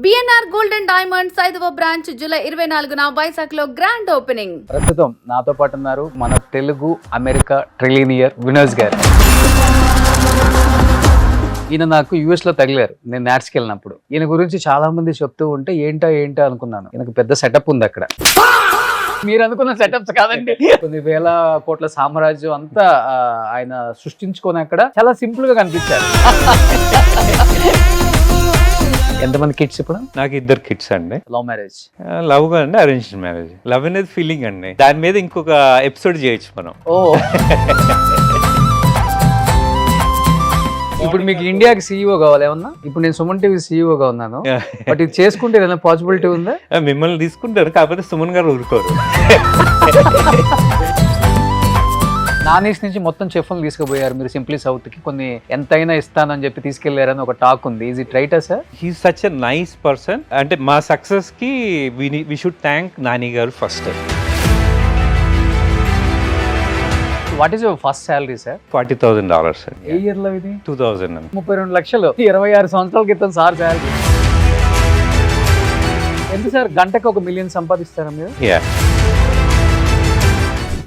BNR gold and diamonds 5వ branch July 24న Vizag లో grand opening. ప్రస్తుతం నాతో పాటు ఉన్నారు మన తెలుగు అమెరికా ట్రిలినియర్ వినోజ్ గారు. ఈయన నాకు యుఎస్ లో తగిలారు నేను నాట్స్కి వెళ్ళినప్పుడు. ఈయన గురించి చాలా మంది చెప్తూ ఉంటే ఏంటా అనుకున్నాను. ఈయనకు పెద్ద సెటప్ ఉంది అక్కడ. మీరు అనుకున్న సెటప్స్ కాదండి, కొన్ని వేల కోట్ల సామ్రాజ్యం అంతా ఆయన సృష్టించుకొని అక్కడ చాలా సింపుల్ గా కనిపించారు. ఎంతమంది కిడ్స్ ఇప్పుడు? నాకు 2 కిడ్స్ అండి. Love marriage? లవ్ అండి, అరేంజ్డ్ మ్యారేజ్. లవ్ అనేది ఫీలింగ్ అండి, దాని మీద ఇంకొక ఎపిసోడ్ చేయొచ్చు మనం. ఓ ఇప్పుడు మీకు ఇండియాకి సీఈఓ కావాలి ఏమన్నా? ఇప్పుడు నేను సుమన్ టీవీ సీఈఓగా ఉన్నాను, బట్ ఇది చేసుకుంటే ఏదైనా పాసిబిలిటీ ఉందా? మిమ్మల్ని తీసుకుంటారు, కాకపోతే సుమన్ గారు ఊరుకోరు. నాన్ ఈస్ట్ నుంచి మొత్తం చెఫ్లు తీసుకుపోయారు మీరు సింప్లీ సౌత్ కి. కొన్ని ఎంతైనా ఇస్తానని చెప్పి తీసుకెళ్లారని ఒక టాక్ ఉంది. ఈజ్ ఇట్ రైటా sir? He such a nice person. అంటే మా సక్సెస్ కి వి షుడ్ థ్యాంక్ నాని గారు first. What is your first salary sir? $40,000 అండి. ఏ ఇయర్ లో ఇది? 2000 అండి. 32 లక్షలు 26 సంవత్సరాల క్రితం సార్ శాలరీ. ఎంత సార్ గంటకు $1 million సంపాదిస్తారా మీరు? యా.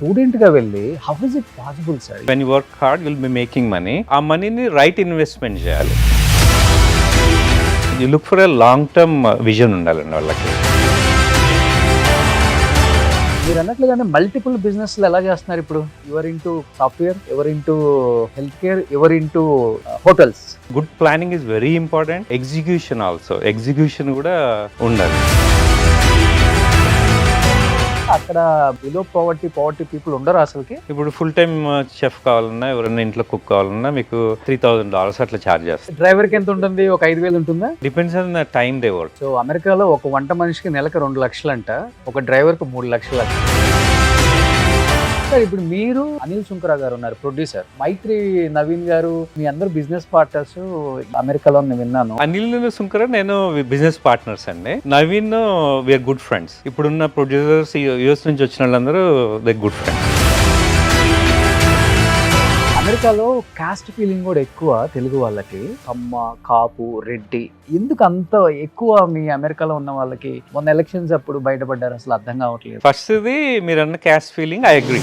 స్టూడెంట్ గా వెళ్ళి how is it possible sir? When you work hard will be making money. ఆ మనీని రైట్ ఇన్వెస్ట్మెంట్ చేయాలి. You look for a long term vision ఉండాలండి వాళ్ళకి. మీరు అన్నట్లుగానే మల్టిపుల్ బిజినెస్ ఎలా చేస్తున్నారు ఇప్పుడు? Your into software, ever into health care, ever into hotels. Good planning is very important. Execution also, execution కూడా ఉండాలి. అక్కడ బిలో పవర్టీ పీపుల్ ఉండరు అసలుకి. ఇప్పుడు ఫుల్ టైమ్ చెఫ్ కావాలన్నా, ఎవరైనా ఇంట్లో కుక్ కావాలన్నా మీకు $3,000 అట్లా ఛార్జ్ చేస్తారు. డ్రైవర్ కి ఎంత ఉంటుంది? ఒక 5,000 ఉంటుందా? Depends on the time they work. So అమెరికాలో ఒక వంట మనిషికి నెలకు 2 లక్షలు అంట, ఒక డ్రైవర్ కు 3 లక్షలు అంట. సార్ ఇప్పుడు మీరు అనిల్ సుంకరా గారు ఉన్నారు ప్రొడ్యూసర్, మైత్రి నవీన్ గారు, మీ అందరూ బిజినెస్ పార్ట్నర్స్ అమెరికాలో నేను విన్నాను. అనిల్ సుంకర నేను బిజినెస్ పార్ట్నర్స్ అండి. Naveen we are good friends. ఇప్పుడున్న ప్రొడ్యూసర్స్ యూఎస్ నుంచి వచ్చిన వాళ్ళందరూ దే గుడ్ ఫ్రెండ్స్. అమెరికాలో కాస్ట్ ఫీలింగ్ కూడా ఎక్కువ తెలుగు వాళ్ళకి. కమ్మ, కాపు, రెడ్డి ఎందుకు అంత ఎక్కువ మీ అమెరికాలో ఉన్న వాళ్ళకి? మొన్న ఎలక్షన్స్ అప్పుడు బయటపడ్డారు, అసలు అర్థం కావట్లేదు. ఫస్ట్ ఇది మీరు అన్న కాస్ట్ ఫీలింగ్, ఐ అగ్రీ.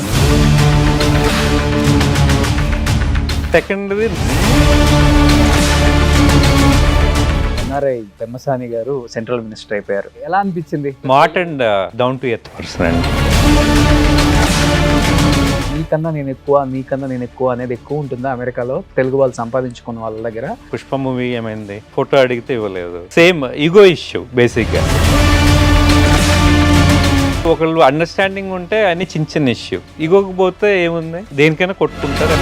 సెకండ్ది ఎన్ఆర్ఐ పెమ్మసాని గారు సెంట్రల్ మినిస్టర్ అయిపోయారు. ఎలా అనిపించింది? Smart and down to earth person అండి. నీకన్నా నేను ఎక్కువ అనేది ఎక్కువ ఉంటుందా అమెరికాలో తెలుగు వాళ్ళు సంపాదించుకున్న వాళ్ళ దగ్గర? పుష్ప మూవీ ఏమైంది, ఫోటో అడిగితే ఇవ్వలేదు. సేమ్ ఈగో ఇష్యూ బేసిక్ గా. ఒకళ్ళు అండర్స్టాండింగ్ ఉంటే అన్ని చిన్న ఇష్యూ. ఈగోకి పోతే ఏముంది, దేనికైనా కొట్టుకుంటారు.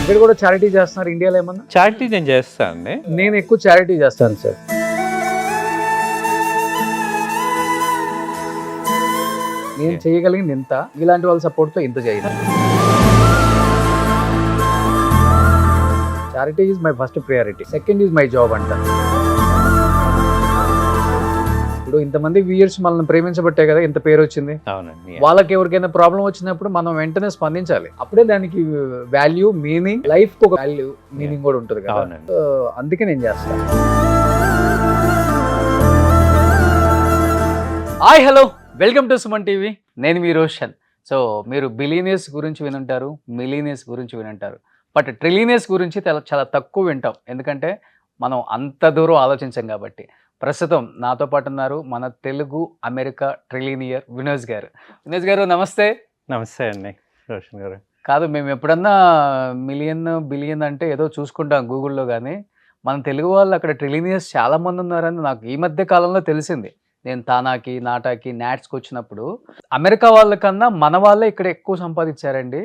ఇక్కడ కూడా చారిటీ చేస్తున్నారు ఇండియాలో ఏమన్నా? చారిటీ నేను చేస్తాను అండి. నేను ఎక్కువ చారిటీ చేస్తాను సార్. నేను చేయగలిగింది ఇంత, ఇలాంటి వాళ్ళ సపోర్ట్తో ఇంత చేయలేదు. Charity is my first priority, second is my job అంట. ఇప్పుడు ఇంతమంది వ్యూయర్స్ మనల్ని ప్రేమించబట్టే కదా ఇంత పేరు వచ్చింది. అవునండి. వాళ్ళకి ఎవరికైనా ప్రాబ్లం వచ్చినప్పుడు మనం వెంటనే స్పందించాలి. అప్పుడే దానికి వాల్యూ, మీనింగ్, లైఫ్ కు ఒక వాల్యూ, మీనింగ్ కూడా ఉంటుంది కదా. అందుకే నేను చేస్తాను. Hi, hello, welcome to Suman TV. నేను మీ రోషన్. సో మీరు బిలియనర్స్ గురించి వినుంటారు, మిలియనర్స్ గురించి వినుంటారు, బట్ ట్రిలియనర్స్ గురించి చాలా తక్కువ వింటాం, ఎందుకంటే మనం అంత దూరం ఆలోచించాం కాబట్టి. ప్రస్తుతం నాతో పాటు ఉన్నారు మన తెలుగు అమెరికా ట్రిలినియర్ వినోజ్ గారు. వినోజ్ గారు నమస్తే. నమస్తే అండి రోషన్ గారు. కాదు, మేము ఎప్పుడన్నా మిలియన్ బిలియన్ అంటే ఏదో చూసుకుంటాం గూగుల్లో, కానీ మన తెలుగు వాళ్ళు అక్కడ ట్రిలినియర్స్ చాలా మంది ఉన్నారని నాకు ఈ మధ్య కాలంలో తెలిసింది. నేను తానాకి, నాటాకి, నాట్స్కి వచ్చినప్పుడు అమెరికా వాళ్ళకన్నా మన వాళ్ళే ఇక్కడ ఎక్కువ సంపాదించారండి,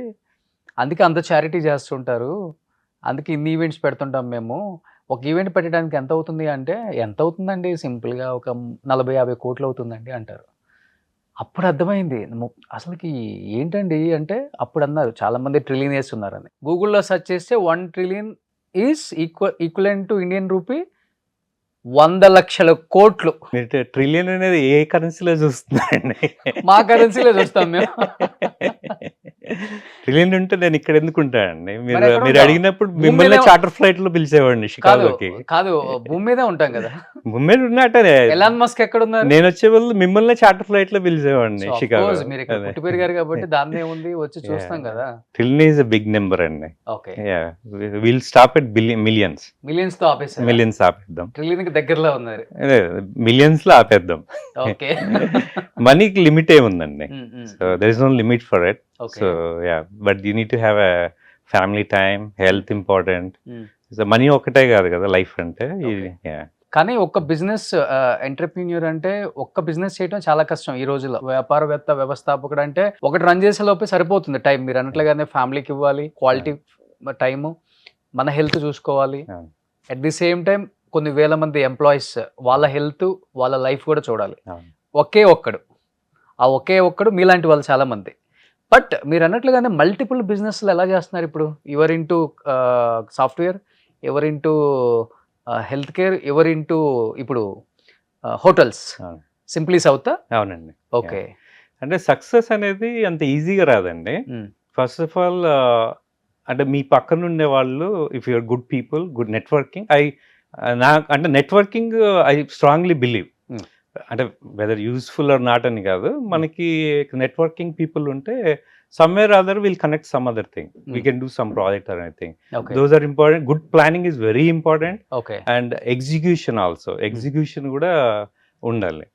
అందుకే అంత చారిటీ చేస్తుంటారు, అందుకే ఇన్ని ఈవెంట్స్ పెడుతుంటాం మేము. ఒక ఈవెంట్ పెట్టడానికి ఎంత అవుతుంది అంటే, ఎంత అవుతుందండి, సింపుల్గా ఒక 40-50 కోట్లు అవుతుందండి అంటారు. అప్పుడు అర్థమైంది అసలుకి ఏంటండి అంటే, అప్పుడు అన్నారు చాలామంది ట్రిలియనర్స్ ఉన్నారని. గూగుల్లో సెర్చ్ చేస్తే 1 trillion is equivalent to Indian rupee 100 లక్షల కోట్లు. ట్రిలియన్ అనేది ఏ కరెన్సీలో చూస్తున్నారండి? మా కరెన్సీలో చూస్తాం మేము. ట్రిలియన్ ఉంటే నేను ఇక్కడ ఎందుకు ఉంటానండి? మరి మీరు ఎక్కడ మీరు ఉంటావు? అడిగినప్పుడు భూమి మిమ్మల్ని మీద- చార్టర్ ఫ్లైట్ లో పిలిచేవాడిని కాదు షికాగోకి. కాదు భూమి మీదే ఉంటాం కదా. ముంబై ఉన్నట్టే ఎలాన్ మస్క్ ఎక్కడ ఉన్నారు? నేను వచ్చే వాళ్ళు మిమ్మల్ని చార్టర్ ఫ్లైట్ లో పిలిచేవాడిని So, of షికాగో. course, మీరు ఇక్కడ పుట్టి పెరిగారు కాబట్టి దాన్ని ఏముంది వచ్చి చూస్తాం కదా. Trillion is a big number అండి. Okay, will stop at millions. Millions తో ఆపేసారు. మిలియన్స్ ఆపేద్దాం, ట్రిలియన్ కి దగ్గరలో ఉన్నారు. మిలియన్స్ లో ఆపేద్దాం. ఓకే. మనీకి లిమిట్ ఏముందండి? So there is no limit for it. Okay. So but you need to have a family time, health important. Money ఒకటే కాదు కదా లైఫ్ అంటే. కానీ ఒక్క బిజినెస్ ఎంటర్ప్రీన్యూర్ అంటే ఒక్క బిజినెస్ చేయడం చాలా కష్టం ఈ రోజుల్లో. వ్యాపారవేత్త, వ్యవస్థాపకుడు అంటే ఒకటి రన్ చేసే లోపే సరిపోతుంది టైం. మీరు అన్నట్లుగానే ఫ్యామిలీకి ఇవ్వాలి క్వాలిటీ టైము, మన హెల్త్ చూసుకోవాలి. అట్ ది సేమ్ టైం కొన్ని వేల మంది ఎంప్లాయీస్, వాళ్ళ హెల్త్, వాళ్ళ లైఫ్ కూడా చూడాలి. ఒకే ఒక్కడు మీలాంటి వాళ్ళు చాలా మంది. బట్ మీరు అన్నట్లుగానే మల్టిపుల్ బిజినెస్లు ఎలా చేస్తున్నారు ఇప్పుడు? Ever into software, ever into health care, ever into ఇప్పుడు హోటల్స్. Simply south. అవునండి. ఓకే. అంటే సక్సెస్ అనేది అంత ఈజీగా రాదండి. ఫస్ట్ ఆఫ్ ఆల్ అంటే మీ పక్కన ఉండే వాళ్ళు, if you're good people, good networking. అంటే నెట్వర్కింగ్ ఐ స్ట్రాంగ్లీ బిలీవ్. అంటే వెదర్ యూస్ఫుల్ ఆర్ నాట్ అని కాదు, మనకి నెట్వర్కింగ్ పీపుల్ ఉంటే somewhere other we'll connect some other thing. We can do some project or anything. Okay. Those are important. Good planning is very important. Okay. And execution also. Execution kuda undali.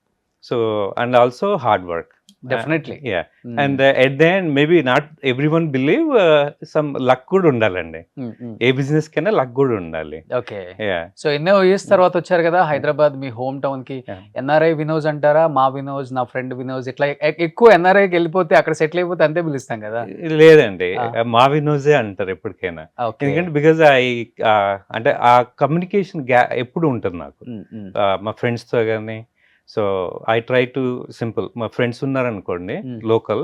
So, and also hard work. Definitely. Yeah. And at the end, maybe not everyone believe some luck kuda undalandi. A business కైనా luck కూడా ఉండాలి. Okay. Yeah. So ఎన్నో years తర్వాత వచ్చారు కదా హైదరాబాద్, మీ home town కి. NRI వినోజ్ అంటారా? మా వినోజ్, నా ఫ్రెండ్ వినోజ్, ఇట్లా ఎక్కువ ఎన్ఆర్ఐకి వెళ్ళిపోతే అక్కడ సెటిల్ అయిపోతే అంతే పిలుస్తాం కదా. లేదండి, మా వినోజే అంటారు ఎప్పటికైనా. Okay. ఎందుకంటే బికాజ్ అంటే ఆ కమ్యూనికేషన్ ఎప్పుడు ఉంటుంది నాకు మా ఫ్రెండ్స్తో కానీ. So I try to simple, మా ఫ్రెండ్స్ ఉన్నారనుకోండి లోకల్,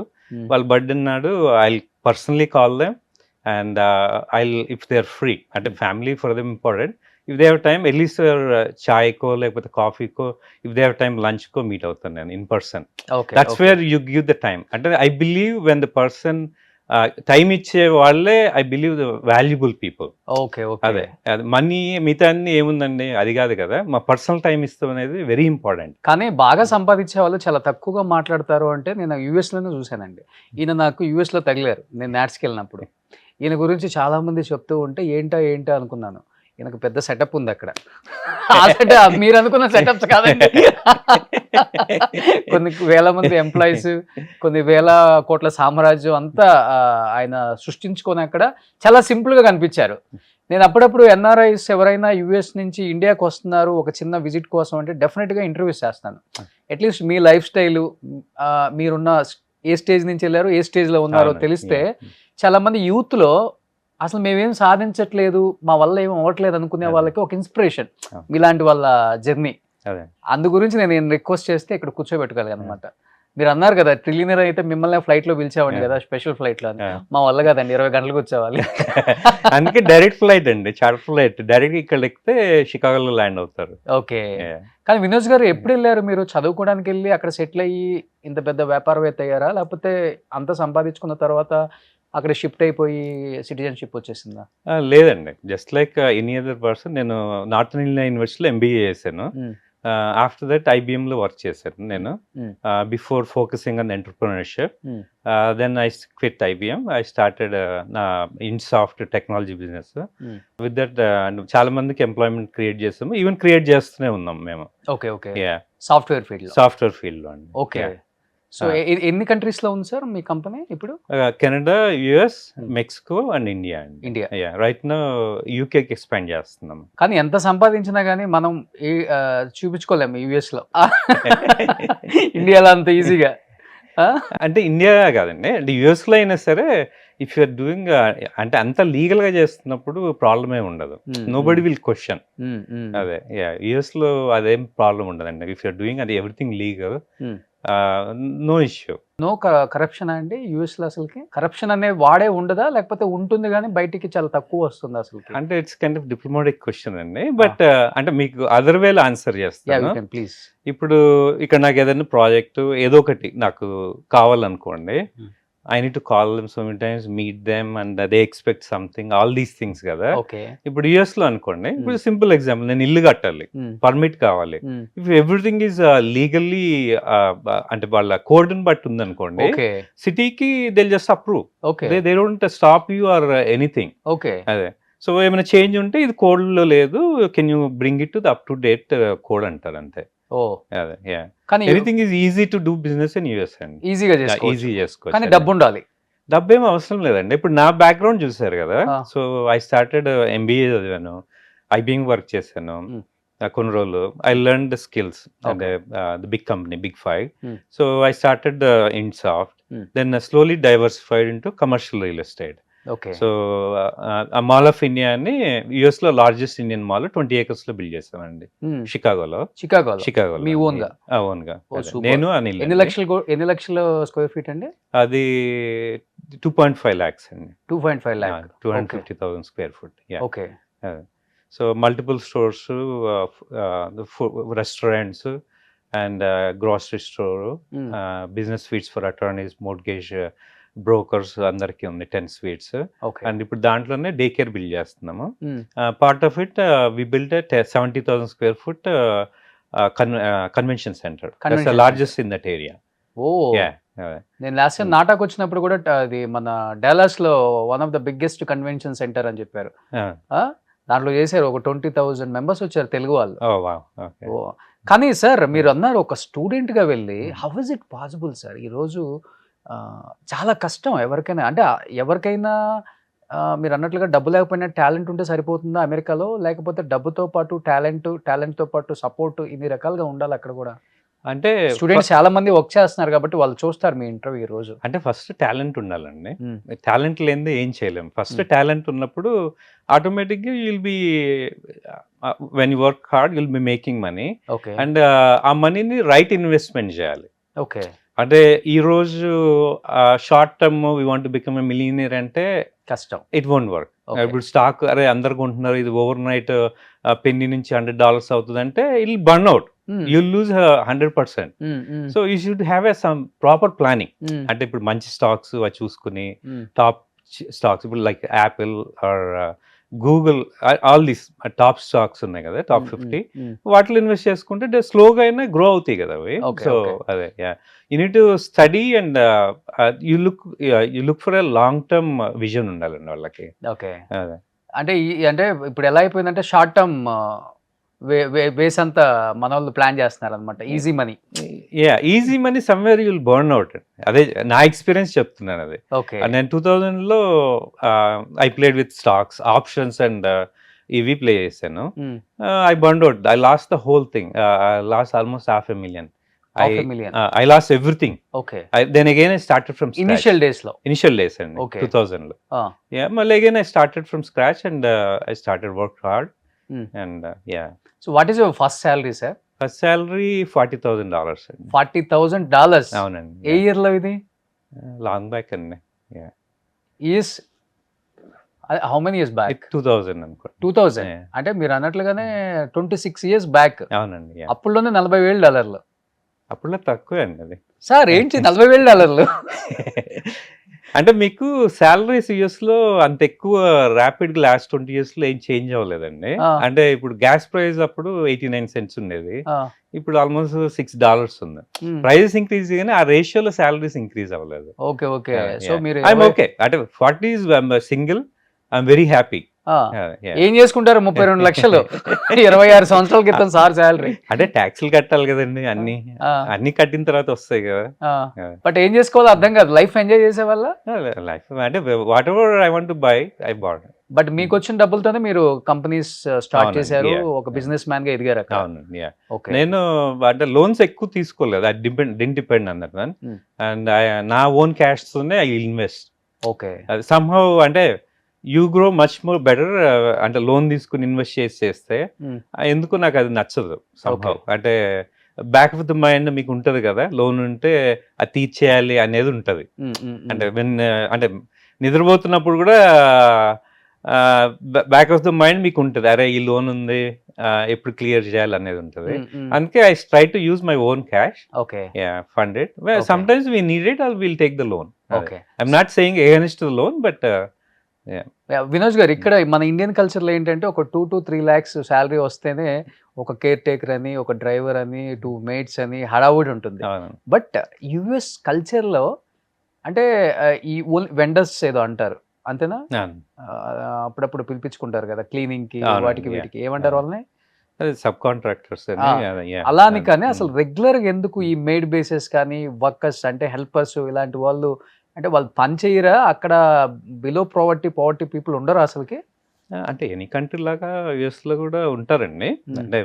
వాళ్ళ బర్త్డే నాడు I personally call them and if they are free, అంటే family for them important. If they have time at least చాయ్కో లేకపోతే కాఫీకో, ఇఫ్ దే హ్యావ్ టైమ్ లంచ్కో మీట్ అవుతాను నేను in person. That's where you give the time. అంటే I believe when the person time ఇచ్చే వాళ్ళే I believe the valuable people. Okay. అదే మనీ మిగతా అన్ని ఏముందండి, అది కాదు కదా. మా పర్సనల్ టైం ఇస్తాం అనేది వెరీ ఇంపార్టెంట్. కానీ బాగా సంపాదించే వాళ్ళు చాలా తక్కువగా మాట్లాడతారు అంటే నేను యుఎస్లోనే చూశానండి. ఈయన నాకు యుఎస్లో తగిలారు నేను నాట్స్కి వెళ్ళినప్పుడు. ఈయన గురించి చాలా మంది చెప్తూ ఉంటే ఏంటా అనుకున్నాను. ఈయనకు పెద్ద సెటప్ ఉంది అక్కడ. ఆ సెటప్ మీరు అనుకున్న సెటప్స్ కాదండి. కొన్ని వేల మంది ఎంప్లాయీస్, కొన్ని వేల కోట్ల సామ్రాజ్యం అంతా ఆయన సృష్టించుకొని అక్కడ చాలా సింపుల్గా కనిపించారు. నేను అప్పుడప్పుడు ఎన్ఆర్ఐస్ ఎవరైనా యుఎస్ నుంచి ఇండియాకి వస్తున్నారు ఒక చిన్న విజిట్ కోసం అంటే డెఫినెట్గా ఇంటర్వ్యూస్ చేస్తాను. అట్లీస్ట్ మీ లైఫ్ స్టైలు, మీరున్న ఏ స్టేజ్ నుంచి వెళ్ళారు, ఏ స్టేజ్లో ఉన్నారో తెలిస్తే చాలా మంది యూత్లో అసలు మేమేం సాధించట్లేదు, మా వల్ల ఏం అవ్వట్లేదు అనుకునే వాళ్ళకి ఒక ఇన్స్పిరేషన్ మీలాంటి వాళ్ళ జర్నీ. అందు గురించి నేను రిక్వెస్ట్ చేస్తే ఇక్కడ కూర్చోబెట్టుకోవాలి అనమాట. మీరు అన్నారు కదా ట్రిలియనర్ అయితే మిమ్మల్ని ఫ్లైట్ లో పిలిచావండి కదా, స్పెషల్ ఫ్లైట్ లో. మా వల్ల కదండి, 20 గంటలకు వచ్చేవాలి. అందుకే డైరెక్ట్ ఫ్లైట్ అండి, చార్టర్ ఫ్లైట్. డైరెక్ట్ ఇక్కడ ఎక్కితే షికాగోలో ల్యాండ్ అవుతారు. ఓకే. కానీ వినోజ్ గారు ఎప్పుడు వెళ్ళారు మీరు? చదువుకోవడానికి వెళ్ళి అక్కడ సెటిల్ అయ్యి ఇంత పెద్ద వ్యాపారవేత్త అయ్యారా, లేకపోతే అంత సంపాదించుకున్న తర్వాత అక్కడ షిఫ్ట్ అయిపోయి సిటిజన్షిప్ వచ్చేసిందా? లేదండి, just like any other person. నేను నార్థన్ ఇండియా యూనివర్సిటీలో ఎంబీఏ చేశాను. ఆఫ్టర్ దట్ ఐబిఎంలో వర్క్ చేశాను నేను, before focusing on entrepreneurship. Then I quit IBM. I started నా Insoft technology business. With that చాలా మందికి ఎంప్లాయ్మెంట్ క్రియేట్ చేస్తాము, ఈవెన్ క్రియేట్ చేస్తూనే ఉన్నాం మేము. ఓకే. ఓకే. సాఫ్ట్వేర్ ఫీల్డ్ లో అండి. ఓకే. సో ఎన్ని కంట్రీస్ లో ఉంది సార్ మీ కంపెనీ ఇప్పుడు? Canada, US, Mexico and India. Right now యూకేకి ఎక్స్పాండ్ చేస్తున్నాం. కానీ ఎంత సంపాదించినా కానీ మనం చూపించుకోలేము యుఎస్ లో, ఇండియాలో అంత ఈజీగా. అంటే ఇండియా కాదండి, అంటే యుఎస్ లో అయినా సరే ఇఫ్ యూఆర్ డూయింగ్ అంటే అంత లీగల్ గా చేస్తున్నప్పుడు ప్రాబ్లమ్ ఏమి ఉండదు. నో బడి విల్ క్వశ్చన్. అదే యుఎస్ లో అదేం ప్రాబ్లం ఉండదండి. ఇఫ్ యూఆర్ డూయింగ్ అది everything legal, no issue. No corruption అండి యుఎస్ లో? అసలుకి కరప్షన్ అనే వాడే ఉండదా, లేకపోతే ఉంటుంది కానీ బయటికి చాలా తక్కువ వస్తుంది అసలు? అంటే it's kind of diplomatic question అండి. బట్ అంటే మీకు అదర్ వేలో ఆన్సర్ చేస్తాను. ప్లీజ్. ఇప్పుడు ఇక్కడ నాకు ఏదైనా ప్రాజెక్టు ఏదో ఒకటి నాకు కావాలనుకోండి, I need to call them so many times, meet them, and they expect something, all these things కదా. ఓకే ఇప్పుడు యుఎస్ లో అనుకోండి, ఇప్పుడు సింపుల్ ఎగ్జాంపుల్, నేను ఇల్లు కట్టాలి, పర్మిట్ కావాలి. ఇఫ్ ఎవ్రీథింగ్ ఈజ్ లీగల్లీ అంటే వాళ్ళ కోడ్ ని బట్టి ఉంది అనుకోండి, ఓకే సిటీకి they just approve, okay they don't stop you or anything. Okay అదే, సో ఏమైనా చేంజ్ ఉంటే ఇది కోడ్ లో లేదు, can you bring it to the up to date code అంటారు అంతే. ఓ అదే, యా, కానీ anything is easy to do business in US అండి. ఈజీగా ఈజీ చేసుకోవచ్చు కానీ చేసుకోవచ్చు. డబ్బు ఉండాలి. డబ్బు ఏం అవసరం లేదండి. ఇప్పుడు నా బ్యాక్గ్రౌండ్ చూసారు కదా, సో ఐ స్టార్టెడ్ ఎంబీఏ చదివాను, ఐబిఎం వర్క్ చేశాను కొన్ని రోజులు. ఐ లెర్న్ ద స్కిల్స్ అంటే the big company, big 5. So I started Insoft, then slowly diversified into commercial real estate. Okay so ఆ మాల్ ఆఫ్ ఇండియా అని US లో largest Indian mall 20 acres లో build చేసామండి, షికాగోలో. Chicago మీ own గా? Own గా. Oh, super. నేను అనిల్. ఎన్ని లక్షల స్క్వేర్ ఫీట్ అండి? అది 2.5 lakhs అండి. 2.5 lakh, 250,000 square foot. Yeah. Okay. So multiple stores, restaurants, and grocery store, business suites for attorneys, mortgage brokers, అందరికి ఉంది 10 suites. ఓకే. అండ్ ఇప్పుడు దాంట్లోనే డే కేర్ బిల్డ్ చేస్తున్నాము. Part of it we build 70,000 square foot convention centre, largest in that area. ఓ, నేను last time నాటాకు వచ్చినప్పుడు కూడా అది మన డాలస్ లో one of the biggest convention centre అని చెప్పారు. దాంట్లో చేశారు, ఒక 20,000 members వచ్చారు తెలుగు వాళ్ళు. కానీ సార్ మీరు అన్నారు ఒక స్టూడెంట్ గా వెళ్ళి, how is it possible sir? ఈరోజు చాలా కష్టం ఎవరికైనా, అంటే ఎవరికైనా మీరు అన్నట్లుగా డబ్బు లేకపోయినా టాలెంట్ ఉంటే సరిపోతుందా అమెరికాలో? లేకపోతే డబ్బుతో పాటు టాలెంట్తో పాటు సపోర్ట్ ఇన్ని రకాలుగా ఉండాలి అక్కడ కూడా? అంటే స్టూడెంట్స్ చాలా మంది వర్క్ చేస్తున్నారు కాబట్టి వాళ్ళు చూస్తారు మీ ఇంటర్వ్యూ ఈ రోజు. అంటే ఫస్ట్ టాలెంట్ ఉండాలండి. టాలెంట్ లేనిదే ఏం చేయలేము. ఫస్ట్ టాలెంట్ ఉన్నప్పుడు ఆటోమేటిక్గా you'll be, when you work hard you'll be making money. Okay. And ఆ మనీని రైట్ ఇన్వెస్ట్మెంట్ చేయాలి. ఓకే. అంటే ఈ రోజు short term we want to become a millionaire అంటే కష్టం, ఇట్ వోంట్ వర్క్. ఇప్పుడు స్టాక్ అరే అందరు కొంటున్నారు, ఇది ఓవర్ నైట్ పెన్నీ నుంచి $100 అవుతుంది అంటే it burn out, you lose 100%. So you should have a some proper planning. అంటే ఇప్పుడు మంచి స్టాక్స్ అవి చూసుకుని, టాప్ స్టాక్స్ ఇప్పుడు like Apple are Google, all these top stocks ఉన్నాయి కదా, టాప్ 50, వాటిలో ఇన్వెస్ట్ చేసుకుంటే స్లోగా అయినా గ్రో అవుతాయి కదా అవి. సో అదే, you need to study and you look for a long term vision ఉండాలండి వాళ్ళకి. ఓకే. అదే, అంటే ఇప్పుడు ఎలా అయిపోయిందంటే షార్ట్ టర్మ్ వేస్ అంతా మన వాళ్ళు ప్లాన్ చేస్తున్నారు అనమాట, easy money. Easy money somewhere you'll burn out. అదే నా ఎక్స్పీరియన్స్ చెప్తున్నాను. అది ఓకే. నేను 2000లో I played with stocks, options and ఇవి ప్లే చేశాను. I burn out, I lost the whole thing, I lost almost $500,000. I lost everything. Okay. Then again I started from scratch. Initial days అండి. Okay. 2000లో. మళ్ళీ again I started from scratch and I started work hard. And So what is your first salary, sir? First salary $40,000 అండి. $40,000. అవునండి. ఏ year లో ఇది? Long back అండి. Is how many years back? 2000 అనుకో. 2000 అంటే మీరు అన్నట్లుగానే 26 years బ్యాక్. అవునండి. అప్పుడులోనే $40,000. అప్పుడులో తక్కువే అండి అది. సార్ ఏంటి $40,000? అంటే మీకు సాలరీస్ యుఎస్ లో అంత ఎక్కువ ర్యాపిడ్ గా లాస్ట్ 20 years లో ఏం చేంజ్ అవ్వలేదండి. అంటే ఇప్పుడు గ్యాస్ ప్రైస్ అప్పుడు 89 cents ఉండేది, ఇప్పుడు ఆల్మోస్ట్ $6 ఉంది. ప్రైజెస్ ఇంక్రీజ్ కానీ ఆ రేషియోలో సాలరీస్ ఇంక్రీజ్ అవ్వలేదు. ఓకే. ఓకే. సో మీరు ఐఎమ్ ఓకే. అంటే 40 సింగిల్, ఐఎమ్ వెరీ హ్యాపీ. ఏం చేసుకుంటారు 32 లక్షలు 26 సంవత్సరాల క్రితం సార్ శాలరీ? అంటే ట్యాక్స్లు కట్టాలి కదండి, అన్ని కట్టిన తర్వాత వస్తాయి కదా. బట్ ఏం చేసుకోవాలో అర్థం కాదు, లైఫ్ ఎంజాయ్ చేసే వల్ల లైఫ్ అంటే what ever I want to buy I bought. But మీకు వచ్చిన డబ్బులతోనే మీరు కంపెనీస్ స్టార్ట్ చేశారు, ఒక బిజినెస్ మ్యాన్ గా ఎదిగారు. అవునండి. నేను అంటే లోన్స్ ఎక్కువ తీసుకోలేదు, అది డిపెండ్ అన్నట్టు. అండ్ నా ఓన్ క్యాష్ తోనే ఐ ఇన్వెస్ట్. ఓకే. సమ్హౌ అంటే you grow much more better. అంటే లోన్ తీసుకుని ఇన్వెస్ట్ చేస్తే ఎందుకు నాకు అది నచ్చదు సంహౌ. అంటే బ్యాక్ ఆఫ్ ద మైండ్ మీకు ఉంటది కదా, లోన్ ఉంటే అది తీర్చేయాలి అనేది ఉంటది. అంటే అంటే నిద్రపోతున్నప్పుడు కూడా బ్యాక్ ఆఫ్ ద మైండ్ మీకు ఉంటుంది, అరే ఈ లోన్ ఉంది ఎప్పుడు క్లియర్ చేయాలి అనేది ఉంటుంది. అందుకే I try to use my own cash, fund it. Some times we need it or will take the loan. Okay. I'm not saying against the loan, but Vinod గారు, ఇక్కడ మన ఇండియన్ కల్చర్లో ఏంటంటే ఒక 2 to 3 lakhs శాలరీ వస్తేనే ఒక care taker అని, ఒక డ్రైవర్ అని, 2 mates అని హడావుడి ఉంటుంది. బట్ యుఎస్ కల్చర్లో అంటే ఈ వెండర్స్ ఏదో అంటారు అంతేనా? అప్పుడప్పుడు పిలిపించుకుంటారు కదా క్లీనింగ్కి, వాటికి వీటికి ఏమంటారు వాళ్ళని? సబ్ కాంట్రాక్టర్స్ అలా అని. కానీ అసలు రెగ్యులర్గా ఎందుకు ఈ మెయిడ్ బేసెస్ కానీ వర్కర్స్ అంటే హెల్పర్స్ ఇలాంటి వాళ్ళు అంటే వాళ్ళు పని చేయరా అక్కడ? బిలో పావర్టీ పీపుల్ ఉండరు అసలుకి? అంటే ఎనీ కంట్రీ లాగా యుఎస్ లో కూడా ఉంటారండి. అంటే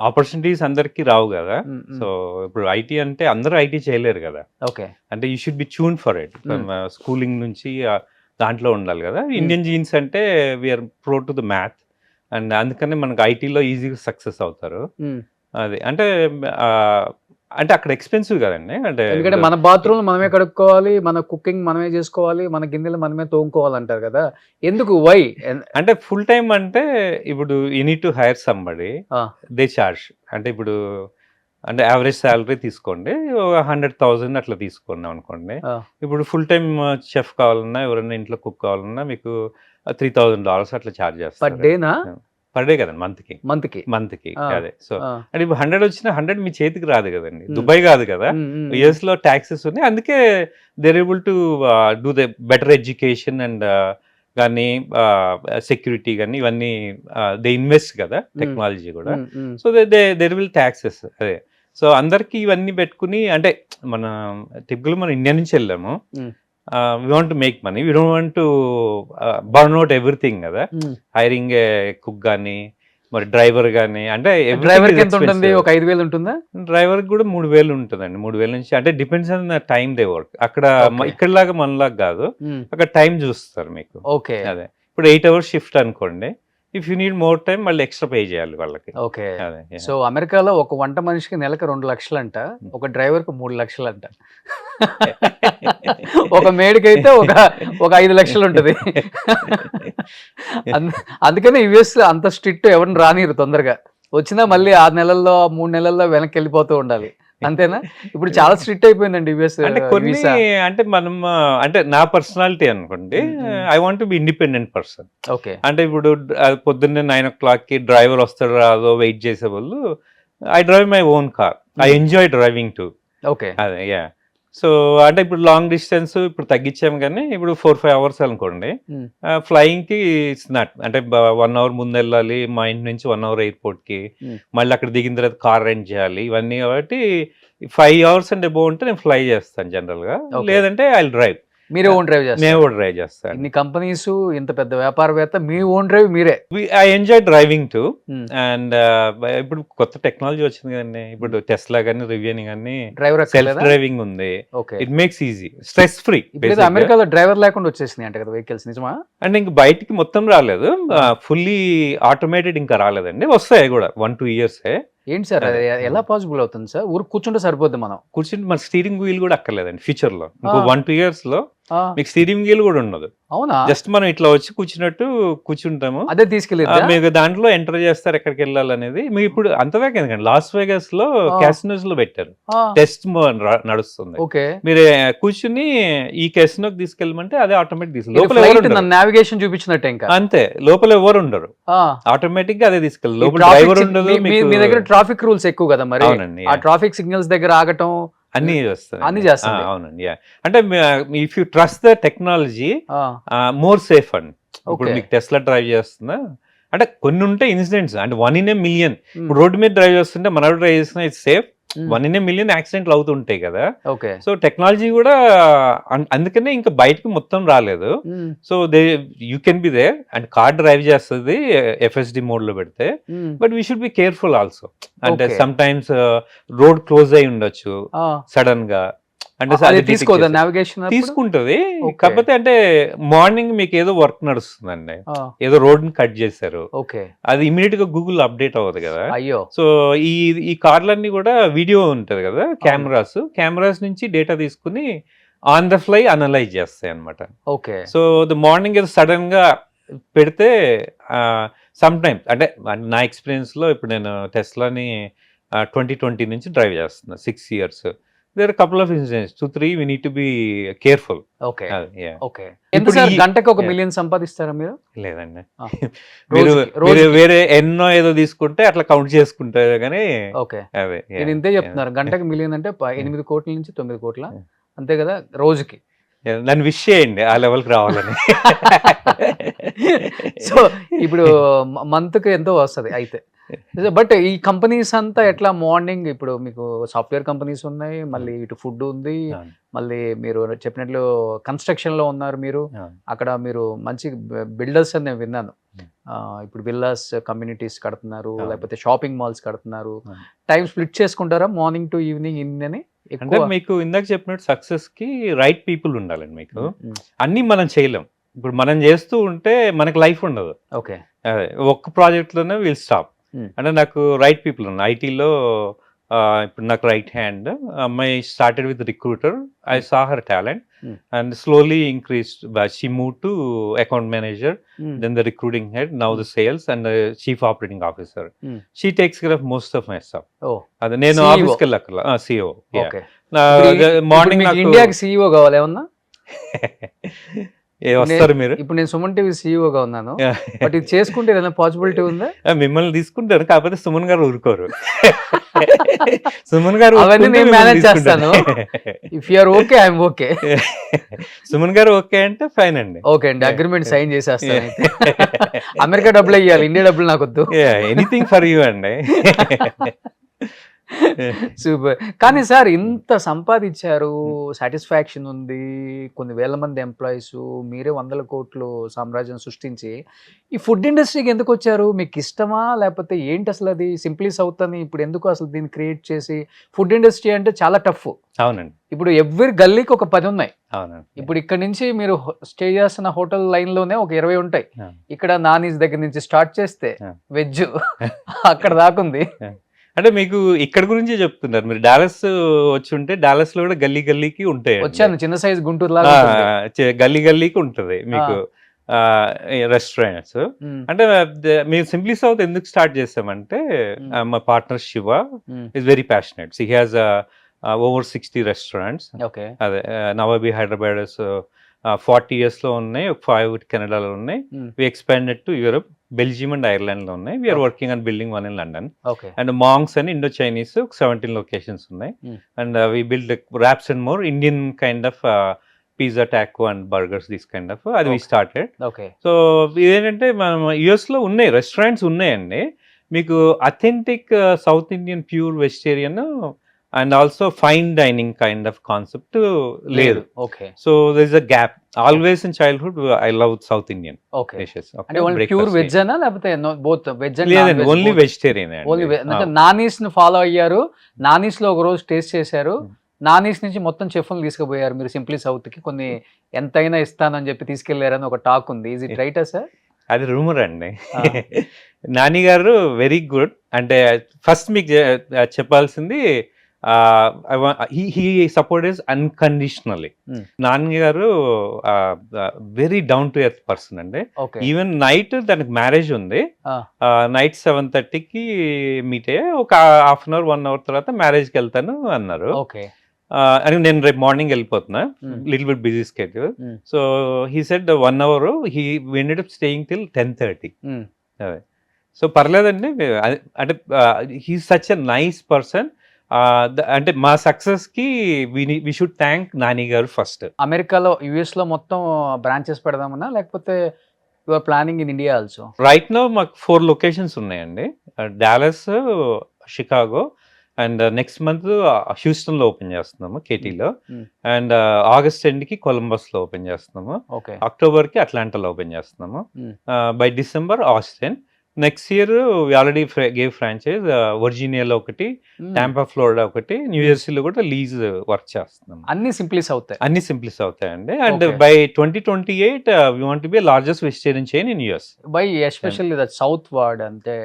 ఆపర్చునిటీస్ అందరికి రావు కదా. సో ఇప్పుడు ఐటీ అంటే అందరూ ఐటీ చేయలేరు కదా. ఓకే. అంటే you should be tune for it. Schooling నుంచి దాంట్లో ఉండాలి కదా. ఇండియన్ జీన్స్ అంటే we are pro to the math, and అందుకని మనకు ఐటీలో ఈజీగా సక్సెస్ అవుతారు. అది అంటే అంటే అక్కడ ఎక్స్పెన్సివ్ కదండి. అంటే ఎందుకంటే మన బాత్రూమ్ మనమే కడుక్కోవాలి, మన కుకింగ్ మనమే చేసుకోవాలి, మన గిన్నెలు మనమే తోముకోవాలి అంటారు కదా. ఎందుకు? వై? అంటే ఫుల్ టైం అంటే ఇప్పుడు you need to hire somebody, they charge. అంటే ఇప్పుడు అంటే యావరేజ్ శాలరీ తీసుకోండి, 100,000 అట్లా తీసుకున్నాం అనుకోండి. ఇప్పుడు ఫుల్ టైం చెఫ్ కావాలన్నా, ఎవరైనా ఇంట్లో కుక్ కావాలన్నా మీకు $3,000 అట్లా ఛార్జ్ చేస్తారు. పర్ డేనా? పర్ డే కదండి, మంత్కి. అదే. సో అంటే ఇప్పుడు 100 వచ్చిన 100 మీ చేతికి రాదు కదండి. దుబాయ్ కాదు కదా, యుఎస్ లో ట్యాక్సెస్ ఉన్నాయి. అందుకే they're able to do the better education and కానీ సెక్యూరిటీ కానీ ఇవన్నీ దే ఇన్వెస్ట్ కదా, టెక్నాలజీ కూడా. So there will taxes. అదే. సో అందరికి ఇవన్నీ పెట్టుకుని అంటే మన టిపికల్ మన ఇండియా నుంచి వెళ్ళాము. We want to make money. We don't want to burn out everything కదా. హైరింగ్ కుక్ కానీ మరి డ్రైవర్ కానీ, అంటే డ్రైవర్ ఎంత ఉంటుంది? ఒక 5,000 ఉంటుందా? డ్రైవర్ కూడా 3,000 ఉంటుందండి. 3,000 నుంచి. అంటే depends on the time they work. అక్కడ ఇక్కడలాగా మనలాగా కాదు, అక్కడ టైం చూస్తారు మీకు. ఓకే. అదే. ఇప్పుడు 8 hours షిఫ్ట్ అనుకోండి, if you need more time మళ్ళీ ఎక్స్ట్రా పే చేయాలి వాళ్ళకి. ఓకే. సో అమెరికాలో ఒక వంట మనిషికి నెలకు 2 లక్షలు అంట, ఒక డ్రైవర్కి 3 లక్షలు అంట. ఒక మేడికి అయితే ఒక 5 లక్షలు ఉంటుంది. అందుకనే యుఎస్ అంత స్ట్రిక్ట్ ఎవరిని రానిరు తొందరగా. వచ్చినా మళ్ళీ 6 నెలల్లో 3 నెలల్లో వెనక్కి వెళ్ళిపోతూ ఉండాలి. అంతేనా? ఇప్పుడు చాలా స్ట్రిక్ట్ అయిపోయిందండి యుఎస్. అంటే కొన్ని అంటే మనం అంటే నా పర్సనాలిటీ అనుకోండి, I want be independent person. Okay. అంటే ఇప్పుడు పొద్దున్నే 9 o'clock డ్రైవర్ వస్తాడు రాదో వెయిట్ చేసే వాళ్ళు, I drive my own car. I enjoy driving to. Okay. అదే. సో అంటే ఇప్పుడు లాంగ్ డిస్టెన్స్ ఇప్పుడు తగ్గించాము, కానీ ఇప్పుడు 4-5 hours అనుకోండి. ఫ్లయింగ్కి ఇట్స్ నాట్. అంటే 1 hour ముందు వెళ్ళాలి, మా ఇంటి నుంచి 1 hour ఎయిర్పోర్ట్కి, మళ్ళీ అక్కడ దిగిన తర్వాత కార్ రెంట్ చేయాలి, ఇవన్నీ. కాబట్టి 5 hours అండ్ అబౌవ్ ఉంటే నేను ఫ్లై చేస్తాను జనరల్గా. లేదంటే ఐ డ్రైవ్. మీరే ఓన్ డ్రైవ్ చేస్తారు? నేను కూడా డ్రైవ్ చేస్తాను. ఇన్ని కంపెనీస్, ఇంత పెద్ద వ్యాపారవేత్త, మీ ఓన్ డ్రైవ్ మీరే? I enjoy driving to. And ఇప్పుడు కొత్త టెక్నాలజీ వచ్చింది కదండి. ఇప్పుడు టెస్లా కానీ, రివ్యూని కానీ సెల్ఫ్ డ్రైవింగ్ ఉంది. It makes easy, stress free. అమెరికాలో డ్రైవర్ లేకుండా వచ్చేసింది అంటే కదా వెహికల్స్, నిజమా? అంటే ఇంక బయటికి మొత్తం రాలేదు, ఫుల్లీ ఆటోమేటెడ్ ఇంకా రాలేదండి. వస్తాయి కూడా 1-2 years. ఏంటి సార్ ఎలా పాసిబుల్ అవుతుంది సార్? ఊరు కూర్చుంటే సరిపోద్ది, మనం కూర్చుంటే మన స్టీరింగ్ వీల్ కూడా అక్కర్లేదండి ఫ్యూచర్ లో. ఇంకో 1-2 years లో మీకు స్టీరింగ్ వీల్ కూడా ఉండదు. అవునా? జస్ట్ మనం ఇట్లా వచ్చి కూర్చున్నట్టు కూర్చుంటాము. అదే తీసుకెళ్ళి మీకు దాంట్లో ఎంటర్ చేస్తారు ఎక్కడికి వెళ్ళాలనేది. మీకు ఇప్పుడు అంతదాకా ఎందుకండి, లాస్ వేగస్ లో క్యాసినోస్ లో పెట్టారు, టెస్ట్ నడుస్తుంది. మీరు కూర్చుని ఈ క్యాసినోకి తీసుకెళ్ళమంటే అదే ఆటోమేటిక్ తీసుకెళ్ళి నావిగేషన్ చూపించినట్టే, ఇంకా అంతే. లోపల ఎవరు ఉండరు, ఆటోమేటిక్ గా అదే తీసుకెళ్ళి. లోపల డ్రైవర్ ఉండదు. మీ దగ్గర ట్రాఫిక్ రూల్స్ ఎక్కువ కదా మరి. ఆ ట్రాఫిక్ సిగ్నల్స్ దగ్గర ఆగటం అన్ని చేస్తారు. అవునండి. అంటే if you trust the technology, more safe అండి. ఇప్పుడు మీకు టెస్లా డ్రైవ్ చేస్తుందా అంటే కొన్ని ఉంటాయి ఇన్సిడెంట్స్, అంటే 1 in a million. ఇప్పుడు రోడ్డు మీద డ్రైవ్ చేస్తుంటే మన డ్రైవ్ చేస్తున్నా it's safe. 1 in a million యాక్సిడెంట్లు అవుతుంటాయి కదా. సో టెక్నాలజీ కూడా అందుకనే ఇంకా బయటకు మొత్తం రాలేదు. So you can be there and car drive చేస్తుంది FSD మోడ్ లో పెడితే. But we should be careful also. అంటే సమ్ టైమ్స్ రోడ్ క్లోజ్ అయి ఉండొచ్చు సడన్ గా. అంటే తీసుకుంటది. కాకపోతే అంటే మార్నింగ్ మీకు ఏదో వర్క్ నడుస్తుందండి, ఏదో రోడ్ ని కట్ చేశారు, అది ఇమీడియట్ గా గూగుల్ అప్డేట్ అవ్వదు కదా. సో ఈ కార్లన్నీ కూడా వీడియో ఉంటది కదా, కెమెరాస్ నుంచి డేటా తీసుకుని ఆన్ ద ఫ్లై అనలైజ్ చేస్తాయి అనమాట. సో ద మార్నింగ్ ఏదో సడన్ గా పెడితే సమ్ టైమ్స్ అంటే నా ఎక్స్పీరియన్స్ లో ఇప్పుడు నేను టెస్లాని 2020 నుంచి డ్రైవ్ చేస్తున్నా, 6 years. There couple of incidents 2-3 we need to be careful. Okay Yeah. Okay ఎంత ఇప్పుడు సార్ ఈ- గంటకి ఒక Yeah. మిలియన్ సంపాదిస్తారా మీరు లేదండి ఆ. మీరు రోజుకి. వేరే ఎన్నో ఏదో తీసుకుంటే అట్లా కౌంట్ చేసుకుంటారు కానీ ఓకే అదే నేను ఇంతే చెప్తున్నారు గంటకి మిలియన్ అంటే 8 కోట్ల నుంచి 9 కోట్ల అంతే కదా రోజుకి. నన్ను విష్ చేయండి ఆ లెవెల్కి రావాలని. సో ఇప్పుడు మంత్ కి ఎంతో వస్తది అయితే. బట్ ఈ కంపెనీస్ అంతా ఎట్లా మార్నింగ్ ఇప్పుడు మీకు సాఫ్ట్వేర్ కంపెనీస్ ఉన్నాయి, మళ్ళీ ఇటు ఫుడ్ ఉంది, అవును. మళ్ళీ మీరు చెప్పినట్లు కన్స్ట్రక్షన్ లో ఉన్నారు మీరు. అవును. అక్కడ మీరు మంచి బిల్డర్స్ అని నేను విన్నాను. Hmm. ఇప్పుడు విల్లాస్ కమ్యూనిటీస్ కడుతున్నారు, అవును. లేకపోతే షాపింగ్ మాల్స్ కడుతున్నారు. అవును. టైం స్ప్లిట్ చేసుకుంటారా మార్నింగ్ టు ఈవినింగ్ ఇన్ అని? అంటే ఎక్కువ మీకు ఇందాక చెప్పినట్టు సక్సెస్ కి రైట్ పీపుల్ ఉండాలండి. మీకు Hmm. అన్ని మనం చేయలేం. ఇప్పుడు మనం చేస్తూ ఉంటే మనకి లైఫ్ ఉండదు. ఓకే అదే ఒక్క ప్రాజెక్ట్ లోనే విల్ స్టాప్. Hmm. అంటే నాకు రైట్ పీపుల్ ఉన్నారు ఐటీలో. ఇప్పుడు నాకు రైట్ హ్యాండ్ అమ్మాయి started with recruiter. I saw her talent Hmm. And slowly increased. She move to account manager, Hmm. then the recruiting head, now the sales and the chief operating officer. Hmm. She takes care of most of my stuff. ఓ అదే నేను CEO. ఆఫీస్కి వెళ్ళక్కర్లా. CO okay. Morning నాకు ఇండియాకి CEO కావాలి ఏమన్నా? వస్తారు మీరు. ఇప్పుడు నేను సుమన్ టీవీ సీఈఓగా ఉన్నాను, బట్ ఇది చేసుకుంటే ఏదైనా పాసిబిలిటీ ఉందా? మిమ్మల్ని తీసుకుంటారు, కాకపోతే సుమన్ గారు ఊరుకోరు. సుమన్ గారు అవన్నీ ఒప్పుకుంటే నేను మిమ్మల్ని మేనేజ్ చేస్తాను. తీసుకుంటారు. If you're okay I'm okay. Suman గారు ఓకే అంటే ఫైన్ అండి. ఓకే అండి, అగ్రిమెంట్ సైన్ చేసేస్తాను అయితే. అమెరికా డబ్బులు ఇవ్వాలి, ఇండియా డబ్బులు నాకు వద్దు. ఎనీథింగ్ ఫర్ యూ అండి. సూపర్. కానీ సార్ ఇంత సంపాదించారు, సాటిస్ఫాక్షన్ ఉంది, కొన్ని వేల మంది ఎంప్లాయీస్, మీరే 100 కోట్లు సామ్రాజ్యం సృష్టించి ఈ ఫుడ్ ఇండస్ట్రీకి ఎందుకు వచ్చారు? మీకు ఇష్టమా లేకపోతే ఏంటి అసలు? అది సింప్లీ సౌత్ అని ఇప్పుడు ఎందుకు అసలు దీన్ని క్రియేట్ చేసి? ఫుడ్ ఇండస్ట్రీ అంటే చాలా టఫ్. అవునండి. ఇప్పుడు ఎవ్రీ గల్లీకి ఒక 10 ఉన్నాయి. అవునండి. ఇప్పుడు ఇక్కడ నుంచి మీరు స్టే చేస్తున్న హోటల్ లైన్ లోనే ఒక 20 ఉంటాయి. Yeah. ఇక్కడ నానీస్ దగ్గర నుంచి స్టార్ట్ చేస్తే Yeah. వెజ్ అక్కడ దాకుంది. అంటే మీకు ఇక్కడ గురించి చెప్తున్నారు. మీరు డాలస్ వచ్చి ఉంటే డాలస్ లో కూడా గల్లీ గల్లీకి ఉంటాయి. వచ్చాను, చిన్న సైజ్ గుంటూరు లాగా ఉంటుంది. గల్లీ గల్లీకి ఉంటుంది మీకు రెస్టారెంట్స్. అంటే మేము సింప్లీ సౌత్ ఎందుకు స్టార్ట్ చేసామంటే మా partner Shiva is very passionate. He has over 60 restaurants. Okay. అదే నవాబీ హైదరాబాద్ 40 years లో ఉన్నాయి, 5 కెనడాలో ఉన్నాయి. We expanded to Europe, Belgium and Ireland లో ఉన్నాయి. We're working on building one in London. Okay. And మాంగ్స్ అని ఇండో చైనీస్ 17 లొకేషన్స్ ఉన్నాయి. And we build wraps and more Indian kind of pizza, taco and burgers, this kind of అది we started. Okay. So ఇదేంటంటే మనం US లో ఉన్నాయి restaurants ఉన్నాయండి. మీకు authentic South Indian pure vegetarian and also fine dining kind of concept లేదు. Okay. So there is a gap. Always in childhood I love South Indian okay. Dishes. అంటే only pure veg అనా లేకపోతే both veg and లేదండి, only vegetarian. Only అంటే నానీస్ ని follow అయ్యారు, నానీస్ లో ఒక రోజు టేస్ట్ చేశారు, నానీస్ నుంచి మొత్తం చెఫ్లు తీసుకుపోయారు మీరు సింప్లీ సౌత్ కి. కొన్ని ఎంతైనా ఇస్తానని చెప్పి తీసుకెళ్లారని ఒక టాక్ ఉంది. ఈజ్ ఇట్ రైటా సార్? అది రూమర్ అండి. నాని గారు వెరీ గుడ్. అంటే ఫస్ట్ మీకు చెప్పాల్సింది హీ సపోర్ట్ అన్కండిషనల్లీ. నాని గారు very down to earth person అండి. ఈవెన్ నైట్ దానికి మ్యారేజ్ ఉంది, నైట్ 7:30కి మీట్ అయ్యే ఒక హాఫ్ అన్ అవర్ 1 hour తర్వాత మ్యారేజ్కి వెళ్తాను అన్నారు. అని నేను రేపు మార్నింగ్ వెళ్ళిపోతున్నా, little bit busy schedule. So he said 1 hour he ended up staying till 10:30. అదే సో పర్లేదండి. అంటే he such a nice person. అంటే మా సక్సెస్ కి వి షుడ్ థ్యాంక్ నాని గారు ఫస్ట్. అమెరికాలో, యుఎస్ లో మొత్తం బ్రాంచెస్ పెడదామన్నా లేకపోతే you are planning in India also? Right now మాకు 4 లొకేషన్స్ ఉన్నాయండి. Dallas, Chicago and next month Houston లో ఓపెన్ చేస్తున్నాము, కేటీలో. అండ్ ఆగస్ట్ ఎండ్ కి కొలంబస్ లో ఓపెన్ చేస్తున్నాము. అక్టోబర్ కి అట్లాంటాలో ఓపెన్ చేస్తున్నాము. By December Austin. Next year we already gave franchise వర్జీనియాలో ఒకటి, టాంపా ఫ్లోరిడా ఒకటి, న్యూజెర్సీలో కూడా లీజ్ వర్క్ చేస్తున్నాం. అన్ని సింప్లీస్ అవుతాయి. అన్ని సింప్లీస్ అవుతాయండి. And by 2028 we want to be largest vegetarian chain in US. By especially that south word అంటే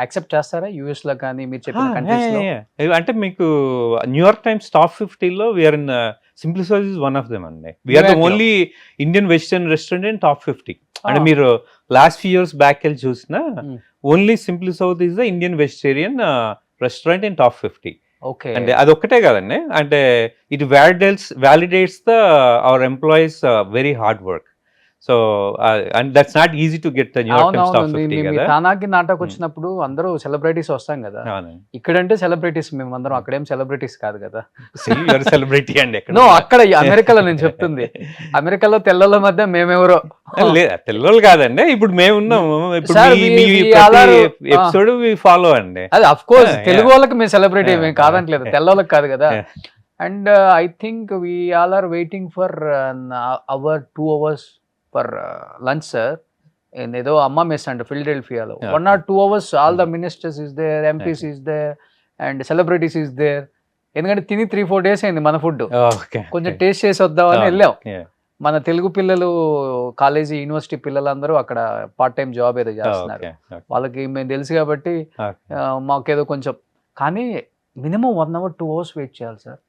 యాక్సెప్ట్ చేస్తారా యుఎస్ లో కానీ మీరు చెప్పిన కంట్రీస్ లో? అంటే మీకు న్యూయార్క్ టైమ్స్ టాప్ 50లో we're in Simply South is one of them అండి. We're the only Indian vegetarian restaurant in top 50. అంటే మీరు లాస్ట్ ఫ్యూ ఇయర్స్ బ్యాక్ వెళ్ళి చూసినా only Simply South is the Indian vegetarian restaurant in top 50. Okay. అంటే అది ఒక్కటే కాదండి, అంటే it validates the hour employees very hard work. So and that's not easy to get the New York Times top 50 మీ కదా. తానాకి నాటకు వచ్చినప్పుడు అందరూ సెలబ్రిటీస్ వస్తాం కదా. అవునండి. ఇక్కడంటే సెలబ్రిటీస్ మేము అందరం, అక్కడేం సెలబ్రిటీస్ కాదు కదా. సెలబ్రిటీ అండి ఎక్కడ. నో, అక్కడ అమెరికాలో నేను చెప్తుంది. అమెరికాలో తెల్లల మధ్య మేమెవరో. లేదు తెల్లవాళ్ళు కాదండి, ఇప్పుడు మేము ఉన్నాము. ఇప్పుడు Sir, ఎపిసోడ్ ఫాలో అండి. అది of course Yeah, Telugu yeah. వాళ్ళకి మేము సెలబ్రిటీ Yeah, మేము కాదంటలేదు, yeah. తెల్లవాళ్ళకి కాదు కదా. Yeah. And I think we all are waiting for our 2 hours for lunch sir. ఏదో అమ్మ మెస్ అంట ఫిలడెల్ఫియాలో. 1 or 2 hours all the ministers is there, MPs is there and celebrities is there. ఎందుకంటే తిని 3-4 days అయింది మన food. కొంచెం taste చేసి వద్దామని వెళ్ళాం. మన తెలుగు పిల్లలు, కాలేజీ యూనివర్సిటీ పిల్లలందరూ అక్కడ పార్ట్ టైం జాబ్ ఏదో చేస్తున్నారు. వాళ్ళకి మేము తెలుసు కాబట్టి మాకేదో కొంచెం, కానీ మినిమం 1 hour 2 hours వెయిట్ చేయాలి సార్.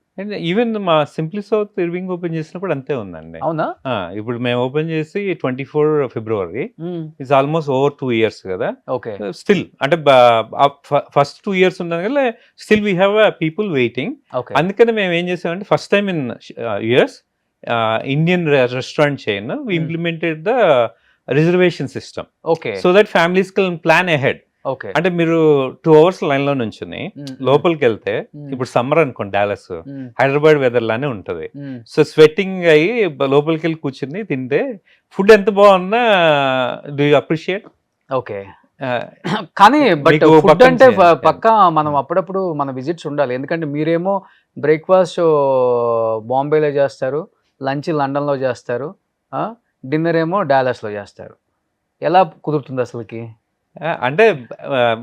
ఈవెన్ మా సింప్లీ సౌత్ ఇర్వింగ్ ఓపెన్ చేసినప్పుడు అంతే ఉందండి. అవునా? ఇప్పుడు మేము ఓపెన్ చేసి 24 February, it's almost over 2 years కదా. ఓకే. స్టిల్ అంటే ఫస్ట్ 2 years ఉన్నాను కదా, still we have people waiting. Okay. అందుకని మేము ఏం చేసామంటే first time in US Indian restaurant chain we implemented the reservation system okay. So that families can plan ahead. Okay. అంటే మీరు 2 hours లైన్ లో నుంచుని లోపలికి వెళ్తే, ఇప్పుడు సమ్మర్ అనుకోండి డాలస్, హైదరాబాద్ వెదర్ లానే ఉంటది. సో స్వెట్టింగ్ అయ్యి లోపలికి వెళ్ళి కూర్చుని తింటే ఫుడ్ ఎంత బాగున్నా డూ యూ అప్రిషియేట్. ఓకే. కానీ బట్ మీకు ఫుడ్ పక్కన అంటే చేయాలి. పక్కా మనం అప్పుడప్పుడు మన విజిట్స్ ఉండాలి. ఎందుకంటే మీరేమో బ్రేక్ఫాస్ట్ బాంబేలో చేస్తారు, లంచ్ లండన్లో చేస్తారు, డిన్నర్ ఏమో డాలస్లో చేస్తారు. ఎలా కుదురుతుంది అసలుకి? అంటే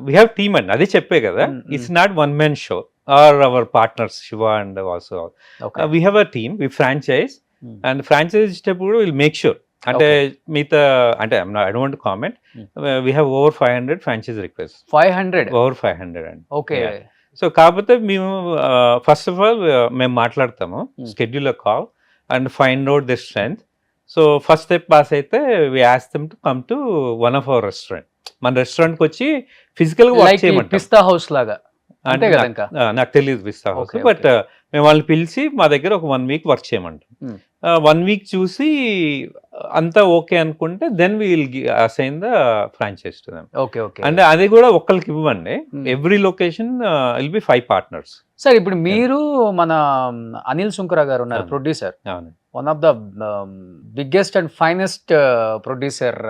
వీ హ్యావ్ టీమ్ అండి, అదే చెప్పే కదా. It's not one man show are our partners Shiva and also we have a team, we franchise. And franchise ఇచ్చేటప్పుడు విల్ మేక్ షూర్, అంటే మిగతా అంటే I don't comment, we have over 500 franchise request. 500? Over 500 అండి. Okay. So కాకపోతే మేము first of all మేము మాట్లాడతాము, schedule call and find out the strength. So first step pass అయితే we ask them to come to one of our restaurant. మన రెస్టారెంట్కి వచ్చి physical గా వర్క్ చేయమంటాం. పిస్తా హౌస్ లాగా అంతే కదా? ఇంకా నాకు తెలియదు పిస్తా హౌస్, బట్ మేము వాళ్ళని పిలిచి మా దగ్గర ఒక 1 week వర్క్ చేయమంటాం. 1 week చూసి అంతా ఓకే అనుకుంటే then we will assign the franchise to them. Okay. Okay. అంటే అది కూడా ఒక్కరికి ఇవ్వండి, every location will be 5 partners. Sir ఇప్పుడు మీరు మన అనిల్ సుంకర గారు ఉన్నారు, ప్రొడ్యూసర్, అవును, one of the biggest and finest producer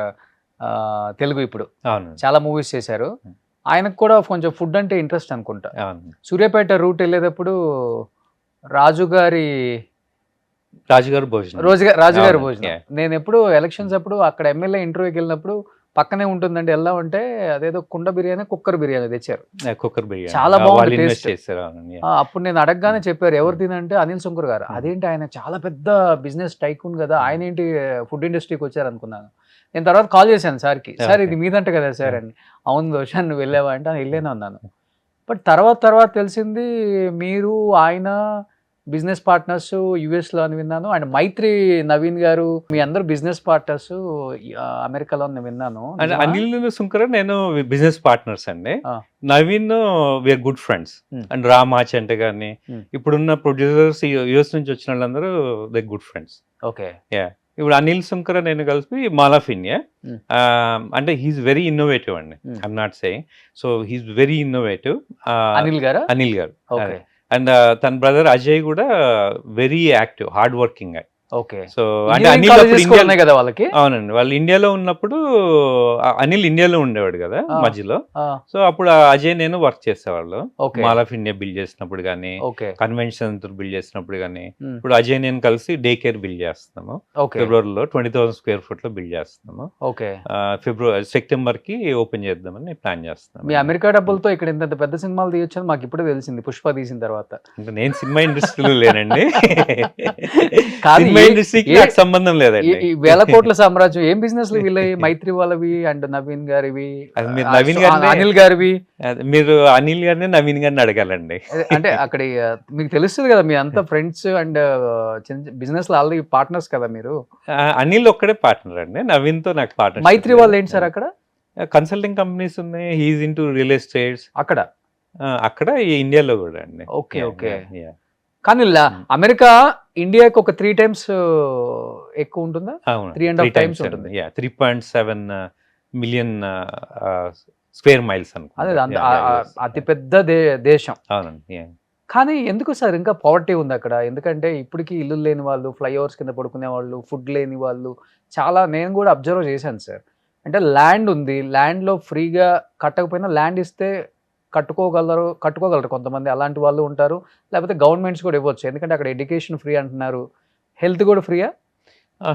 Telugu. ఇప్పుడు అవును, చాలా మూవీస్ చేశారు. ఆయనకు కూడా కొంచెం ఫుడ్ అంటే ఇంట్రెస్ట్ అనుకుంటా. అవును. సూర్యాపేట రూట్ వెళ్ళేటప్పుడు రాజుగారి భోజనం, రాజుగారి అవును, భోజనం. yeah. నేను ఎప్పుడు ఎలక్షన్స్ అప్పుడు అక్కడ ఎమ్మెల్యే ఇంటర్వ్యూకి వెళ్ళినప్పుడు పక్కనే ఉంటుందండి, వెళ్దామంటే అదేదో కుండ బిర్యానీ, కుక్కర్ బిర్యానీ తెచ్చారు. కుక్కర్ బిర్యానీ చాలా బాగుంది టేస్ట్. చేశారు. అప్పుడు నేను అడగగానే చెప్పారు ఎవరు తినంటే అనిల్ శంకర్ గారు. అదేంటి ఆయన చాలా పెద్ద బిజినెస్ టైకూన్ కదా, ఆయన ఏంటి ఫుడ్ ఇండస్ట్రీకి వచ్చారు అనుకున్నాను. నేను తర్వాత కాల్ చేశాను సార్కి, సార్ ఇది మీదంట కదా సార్ అని. అవును దోష, నువ్వు వెళ్ళావా అంటే వెళ్ళాను అన్నాను. బట్ తర్వాత తెలిసింది మీరు ఆయన బిజినెస్ పార్ట్నర్స్ యుఎస్లో అని విన్నాను. అండ్ మైత్రి నవీన్ గారు, మీ అందరు బిజినెస్ పార్ట్నర్స్ అమెరికాలో అని విన్నాను. అండ్ అనిల్ సుంకర్ నేను బిజినెస్ పార్ట్నర్స్ అండి. Naveen we are good friends. And రామాచ్ అంటే కానీ ఇప్పుడున్న ప్రొడ్యూసర్స్ యుఎస్ నుంచి వచ్చిన వాళ్ళందరూ దే గుడ్ ఫ్రెండ్స్. ఓకే. ఇప్పుడు అనిల్ సుంకర నేను కలిపి మాల్ ఆఫ్ ఇండియా. అంటే హీఈస్ వెరీ ఇన్నోవేటివ్ అండి, I'm not saying. So he's very innovative Anil గారు. అండ్ తన బ్రదర్ అజయ్ కూడా very active, hard working. Okay. So అంటే అనిల్ కదా వాళ్ళకి. అవునండి, వాళ్ళు ఇండియాలో ఉన్నప్పుడు అనిల్ ఇండియాలో ఉండేవాడు కదా మధ్యలో. సో అప్పుడు అజయ్ నేను వర్క్ చేసేవాళ్ళు మాల్ ఆఫ్ ఇండియా బిల్డ్ చేసినప్పుడు కానీ, కన్వెన్షన్ బిల్డ్ చేసినప్పుడు కానీ. ఇప్పుడు అజయ్ నేను కలిసి డే కేర్ బిల్డ్ చేస్తున్నాము. ఫిబ్రవరిలో 20,000 square feet లో బిల్డ్ చేస్తున్నాము. సెప్టెంబర్ కి ఓపెన్ చేద్దామని ప్లాన్ చేస్తున్నాం. మీ అమెరికా డబ్బులతో ఇక్కడ ఇంత పెద్ద సినిమాలు తీయొచ్చు మాకు ఇప్పుడే తెలిసింది, పుష్ప తీసిన తర్వాత. అంటే నేను సినిమా ఇండస్ట్రీలో లేనండి, కాదు ఇండస్ట్రీకి నాకు సంబంధం లేదండి. వేల కోట్ల సామ్రాజ్యం ఏం బిజినెస్ వీళ్ళవి, మైత్రి వాళ్ళవి అండ్ నవీన్ గారివి, నవీన్ గారి, అనిల్ గారివి. మీరు అనిల్ గారిని నవీన్ గారిని అడగాలండి. అంటే అక్కడ మీకు తెలుస్తుంది కదా, మీ అంతా ఫ్రెండ్స్ అండ్ బిజినెస్ లో ఆల్రెడీ పార్ట్నర్స్ కదా మీరు. అనిల్ ఒక్కడే పార్ట్నర్ అండి, నవీన్ తో నాకు పార్ట్నర్. మైత్రి వాళ్ళు ఏంటి సార్ అక్కడ? కన్సల్టింగ్ కంపెనీస్ ఉన్నాయి, హీఈస్ ఇంటూ రియల్ ఎస్టేట్స్. అక్కడ అక్కడ ఇండియాలో కూడా అండి. Okay okay. Yeah. కానీ అమెరికా ఇండియాకి ఒక 3 times ఎక్కువ ఉంటుందా? అవును, 3.5 times ఉంటుంది. 3.7 మిలియన్ స్క్వేర్ మైల్స్ అదే అనుకుంటా. అతిపెద్ద దేశం. అవునండి. Yeah. కానీ ఎందుకు సార్ ఇంకా పావర్టీ ఉంది అక్కడ? ఎందుకంటే ఇప్పటికీ ఇల్లు లేని వాళ్ళు, ఫ్లైఓవర్స్ కింద పడుకునే వాళ్ళు, ఫుడ్ లేని వాళ్ళు చాలా, నేను కూడా అబ్జర్వ్ చేశాను సార్. అంటే ల్యాండ్ ఉంది, ల్యాండ్లో ఫ్రీగా కట్టకపోయినా ల్యాండ్ ఇస్తే కట్టుకోగలరు కొంతమంది, అలాంటి వాళ్ళు ఉంటారు. లేకపోతే గవర్నమెంట్స్ కూడా ఇవ్వచ్చు, ఎందుకంటే అక్కడ ఎడ్యుకేషన్ ఫ్రీ అంటున్నారు, హెల్త్ కూడా ఫ్రీయా?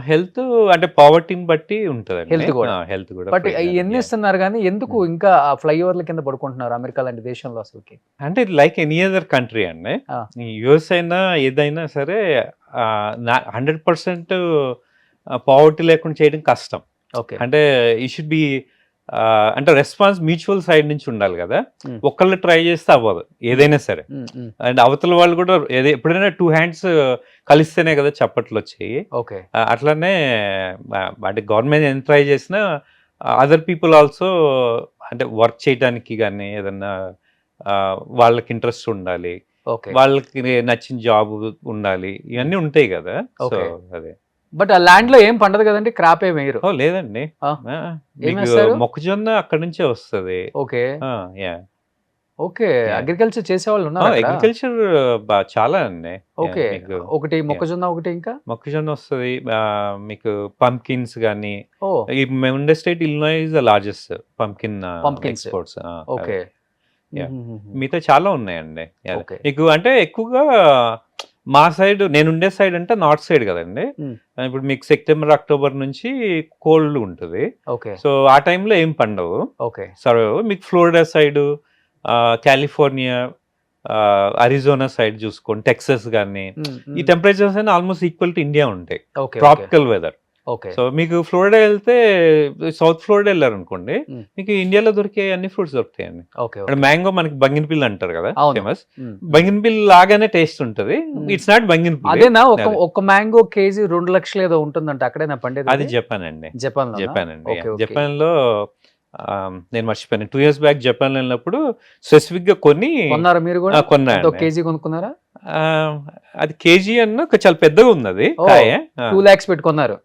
హెల్త్ అంటే పావర్టీని బట్టి ఉంటుంది. Health కూడా. హెల్త్ కూడా బట్ free అండి. ఇవన్నీ ఇస్తున్నారు కానీ ఎందుకు ఇంకా ఆ ఫ్లైఓవర్ల కింద పడుకుంటున్నారు అమెరికా లాంటి దేశంలో అసలుకి? అంటే లైక్ ఎనీ అదర్ కంట్రీ అండి. ఆ. యుఎస్ అయినా ఏదైనా సరే 100% పావర్టీ లేకుండా చేయడం కష్టం. ఓకే. అంటే ఈ షుడ్ బి అంటే రెస్పాన్స్ మ్యూచువల్ సైడ్ నుంచి ఉండాలి కదా. Hmm. ఒక్కళ్ళు ట్రై చేస్తే అవ్వదు ఏదైనా సరే. అండ్ అవతల వాళ్ళు కూడా ఎప్పుడైనా 2 hands కలిస్తేనే కదా చప్పట్లు వచ్చాయి. ఓకే. అట్లానే అంటే గవర్నమెంట్ ఎంత ట్రై చేసినా అదర్ పీపుల్ ఆల్సో అంటే వర్క్ చేయడానికి కానీ ఏదన్నా వాళ్ళకి ఇంట్రెస్ట్ ఉండాలి, ఓకే. వాళ్ళకి నచ్చిన జాబ్ ఉండాలి, ఇవన్నీ ఉంటాయి కదా. So Okay. అదే. బట్ ఆ ల్యాండ్ లో ఏం పండదు కదండి, క్రాప్ ఏం వేయరు. ఓ లేదండి. ఆ. మీకు వేస్తారు? మొక్కజొన్న అక్కడ నుంచే వస్తుంది. Okay yeah. Okay. Yeah. Agriculture చేసే వాళ్ళు ఉన్నారు అక్కడ? అగ్రికల్చర్ చాలా అండి. ఓకే. మీకు ఒకటి మొక్కజొన్న, ఒకటి ఇంకా మొక్కజొన్న వస్తుంది, మీకు పంకిన్స్ కానీ. ఓ ఈ మేము ఉండే state Illinois is the largest pumpkin Pumpkins. Exports. Okay. Yeah. మిగతా చాలా ఉన్నాయండి. Yeah. ఓకే. మీకు అంటే ఎక్కువగా మా సైడ్, నేను ఉండే సైడ్ అంటే నార్త్ సైడ్ కదండి. Hmm. ఇప్పుడు మీకు సెప్టెంబర్ అక్టోబర్ నుంచి కోల్డ్ ఉంటుంది. ఓకే. సో ఆ టైంలో ఏం పండవు. ఓకే. సర్వైవ్ మీకు Florida side, California, Arizona side చూసుకోండి, టెక్సస్ కానీ, ఈ టెంపరేచర్స్ అయినా ఆల్మోస్ట్ ఈక్వల్ టు ఇండియా ఉంటాయి. Okay. Tropical weather. Okay. So మీకు ఫ్లోరిడా వెళ్తే, సౌత్ ఫ్లోరిడా వెళ్ళారు అనుకోండి, Hmm. మీకు ఇండియాలో దొరికే అన్ని ఫ్రూట్స్ దొరుకుతాయండి. ఓకే. అంటే మ్యాంగో మనకి బంగినపిల్లి అంటారు కదా, అవును. ఫేమస్. బంగినపిల్లి లాగానే టేస్ట్ ఉంటుంది. It's not Banganapalli. అదేనా? ఒక మ్యాంగో కేజీ 2 లక్షలు ఏదో ఉంటుందంట, అక్కడేనా పండేది? అది జపాన్ అండి. జపాన్ జపాన్ అండి. ఓకే. ఓకే. జపాన్ లో నేను మర్చిపోయాను, 2 years బ్యాక్ జపాన్ వెళ్ళినప్పుడు స్పెసిఫిక్ గా కొన్నారా మీరు కూడా? కొన్నా. ఒక కేజీ కొనుక్కున్నారా? అది కేజీ అన్న చాలా పెద్దగా ఉంది అది. ఓ, కాయ 2 lakhs పెట్టుకున్నారు?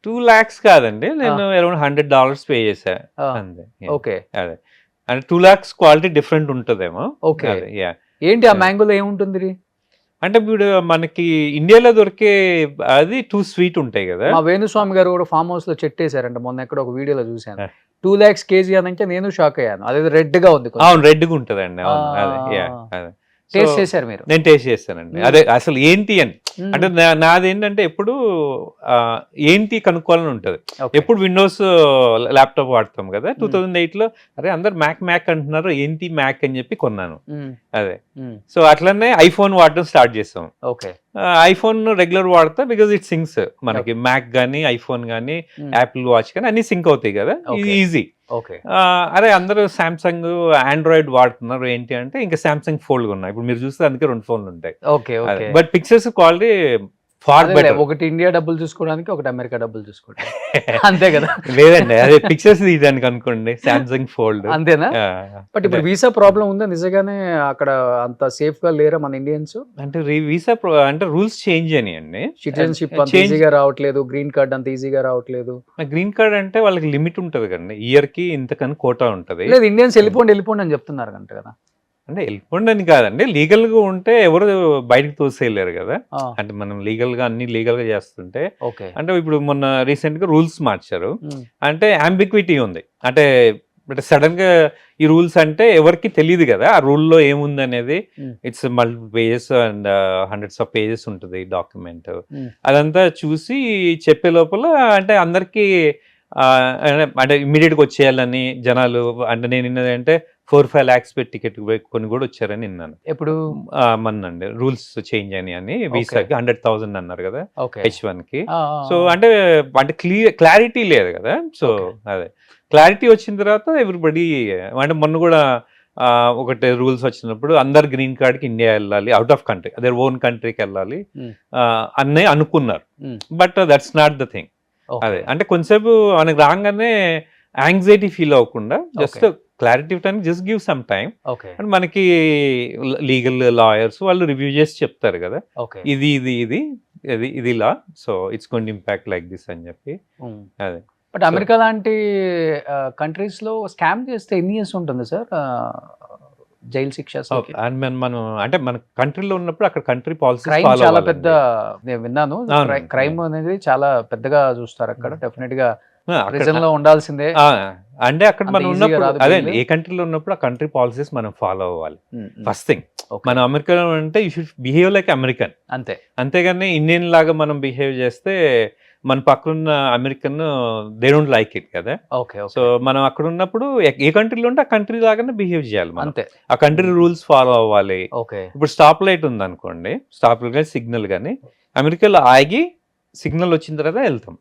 2 lakhs కాదండి, నేను అరౌండ్ $100 పే చేశా ఆ. అంతే. ఓకే. అదే అంటే 2 lakhs క్వాలిటీ డిఫరెంట్ ఉంటుందేమో. ఓకే. యా. ఏంటి ఆ మ్యాంగోలో ఏముంటుంది? అంటే ఇప్పుడు మనకి ఇండియాలో దొరికే అది 2 sweet ఉంటాయి కదా. మా వేణుస్వామి గారు కూడా ఫామ్ హౌస్ లో చెట్టు వేసారంట, మొన్న ఎక్కడ ఒక వీడియోలో చూశాను. 2 lakhs కేజీ అనంటే నేను షాక్ అయ్యాను. అదే రెడ్ గా ఉంది. అవును, రెడ్గా ఉంటుందండి. అవును, అదే. యా, అదే. టేస్ట్ చేశారు మీరు? నేను టేస్ట్ చేస్తానండి. అదే అసలు ఏంటి అని అంటే నాది ఏంటంటే ఎప్పుడు ఏంటి కనుక్కోవాలని ఉంటుంది. ఎప్పుడు విండోస్ ల్యాప్టాప్ వాడతాం కదా. 2008 లో అరే అందరు మ్యాక్ అంటున్నారు, ఏంటి మ్యాక్ అని చెప్పి కొన్నాను. అదే. సో అట్లనే ఐఫోన్ వాడటం స్టార్ట్ చేస్తాం. ఓకే. ఐఫోన్ రెగ్యులర్ వాడతా బికాజ్ ఇట్ సింక్స్. మనకి మ్యాక్ కానీ, ఐఫోన్ కానీ, యాపిల్ వాచ్ కానీ అన్ని సింక్ అవుతాయి కదా, ఇది ఈజీ. ఓకే. అరే అందరూ సామ్సంగ్, ఆండ్రాయిడ్ వాడుతున్నారు, ఏంటి అంటే ఇంకా సామ్సంగ్ ఫోల్డ్ ఉన్నాయి. ఇప్పుడు మీరు చూస్తే అందుకే 2 ఫోన్లు ఉంటాయి. Okay. Okay. But pictures quality far better. ఒకటి ఇండియా డబ్బులు చూసుకోవడానికి, ఒకటి అమెరికా డబ్బులు చూసుకోవడానికి, అంతే కదా? లేదండి, అదే పిక్చర్స్ తీయడానికి అనుకోండి సామ్సంగ్ ఫోల్డ్. అంతేనా? బట్ ఇప్పుడు వీసా ప్రాబ్లం ఉందా నిజంగానే? అక్కడ అంత సేఫ్ గా లేరా మన ఇండియన్స్? అంటే వీసా అంటే రూల్స్ చేంజ్ అయినాయండి. సిటిజన్షిప్ అంత ఈజీగా రావట్లేదు, గ్రీన్ కార్డ్ అంత ఈజీగా రావట్లేదు. గ్రీన్ కార్డ్ అంటే వాళ్ళకి లిమిట్ ఉంటుంది కదండి, ఇయర్ కి ఇంతకని కోటా ఉంటుంది. లేదు, ఇండియన్స్ వెళ్ళిపోండి అని చెప్తున్నారు అంట కదా. అంటే వెళ్ళిపోండి అని కాదండి, లీగల్ గా ఉంటే ఎవరు బయటకు తోసేయలేరు కదా. అంటే మనం లీగల్ గా అన్ని లీగల్ గా చేస్తుంటే. అంటే ఇప్పుడు మొన్న రీసెంట్ గా రూల్స్ మార్చారు, అంటే అంబిక్విటీ ఉంది. అంటే సడన్ గా ఈ రూల్స్ అంటే ఎవరికి తెలియదు కదా ఆ రూల్లో ఏముంది అనేది. It's multiple pages and hundreds of pages ఉంటుంది డాక్యుమెంట్. అదంతా చూసి చెప్పే లోపల అంటే అందరికి అంటే ఇమ్మీడియట్ గా వచ్చేయాలని జనాలు. అంటే నేను విన్నది 4-5 lakhs పెట్టి టికెట్ కొన్ని కూడా వచ్చారని విన్నాను. ఎప్పుడు మొన్నండి రూల్స్ చేంజ్ అని వీసాకి 100,000 అన్నారు కదా H1 కి. సో అంటే క్లారిటీ లేదు కదా. సో అదే క్లారిటీ వచ్చిన తర్వాత ఎవ్రీబడి అంటే మొన్న కూడా ఒకటి రూల్స్ వచ్చినప్పుడు అందరు గ్రీన్ కార్డ్ కి ఇండియా వెళ్ళాలి, అవుట్ ఆఫ్ కంట్రీ, అదే ఓన్ కంట్రీకి వెళ్ళాలి అన్నీ అనుకున్నారు. But that's not the thing. అదే అంటే కొంచెంసేపు మనకి రాగానే యాంగ్జైటీ ఫీల్ అవ్వకుండా జస్ట్ క్లారిటీ ఇవ్వడానికి just give some time. Okay. And మనకి లీగల్ లాయర్స్ వాళ్ళు రివ్యూ చేసి చెప్తారు కదా, ఓకే. ఇది ఇలా, so it's going to impact like this అని చెప్పి. అదే. బట్ అమెరికా లాంటి కంట్రీస్ లో స్కామ్ చేస్తే ఎన్ని ఇయర్స్ ఉంటుంది సార్ జైలు శిక్ష? అండ్ మనం అంటే మన కంట్రీలో ఉన్నప్పుడు అక్కడ కంట్రీ పాలసీ క్రైమ్ చాలా పెద్ద, నేను విన్నాను, క్రైమ్ అనేది చాలా పెద్దగా చూస్తారు అక్కడ. డెఫినెట్ గా ప్రిజన్ లో ఉండాల్సిందే. అంటే అక్కడ మనం ఉన్నప్పుడు అదే ఏ కంట్రీలో ఉన్నప్పుడు ఆ కంట్రీ పాలసీస్ మనం ఫాలో అవ్వాలి ఫస్ట్ థింగ్. మనం అమెరికాలో అంటే you should behave like American అంతే. అంతేగాని ఇండియన్ లాగా మనం బిహేవ్ చేస్తే మన పక్కనున్న American they don't like it కదా. సో మనం అక్కడ ఉన్నప్పుడు ఏ కంట్రీలో ఉంటే ఆ కంట్రీ లాగానే బిహేవ్ చేయాలి మనం. ఆ కంట్రీ రూల్స్ ఫాలో అవ్వాలి. ఇప్పుడు స్టాప్ లైట్ ఉంది అనుకోండి, స్టాప్ లైట్ కానీ సిగ్నల్ కానీ అమెరికాలో ఆగి సిగ్నల్ వచ్చిన తర్వాత వెళ్తాం.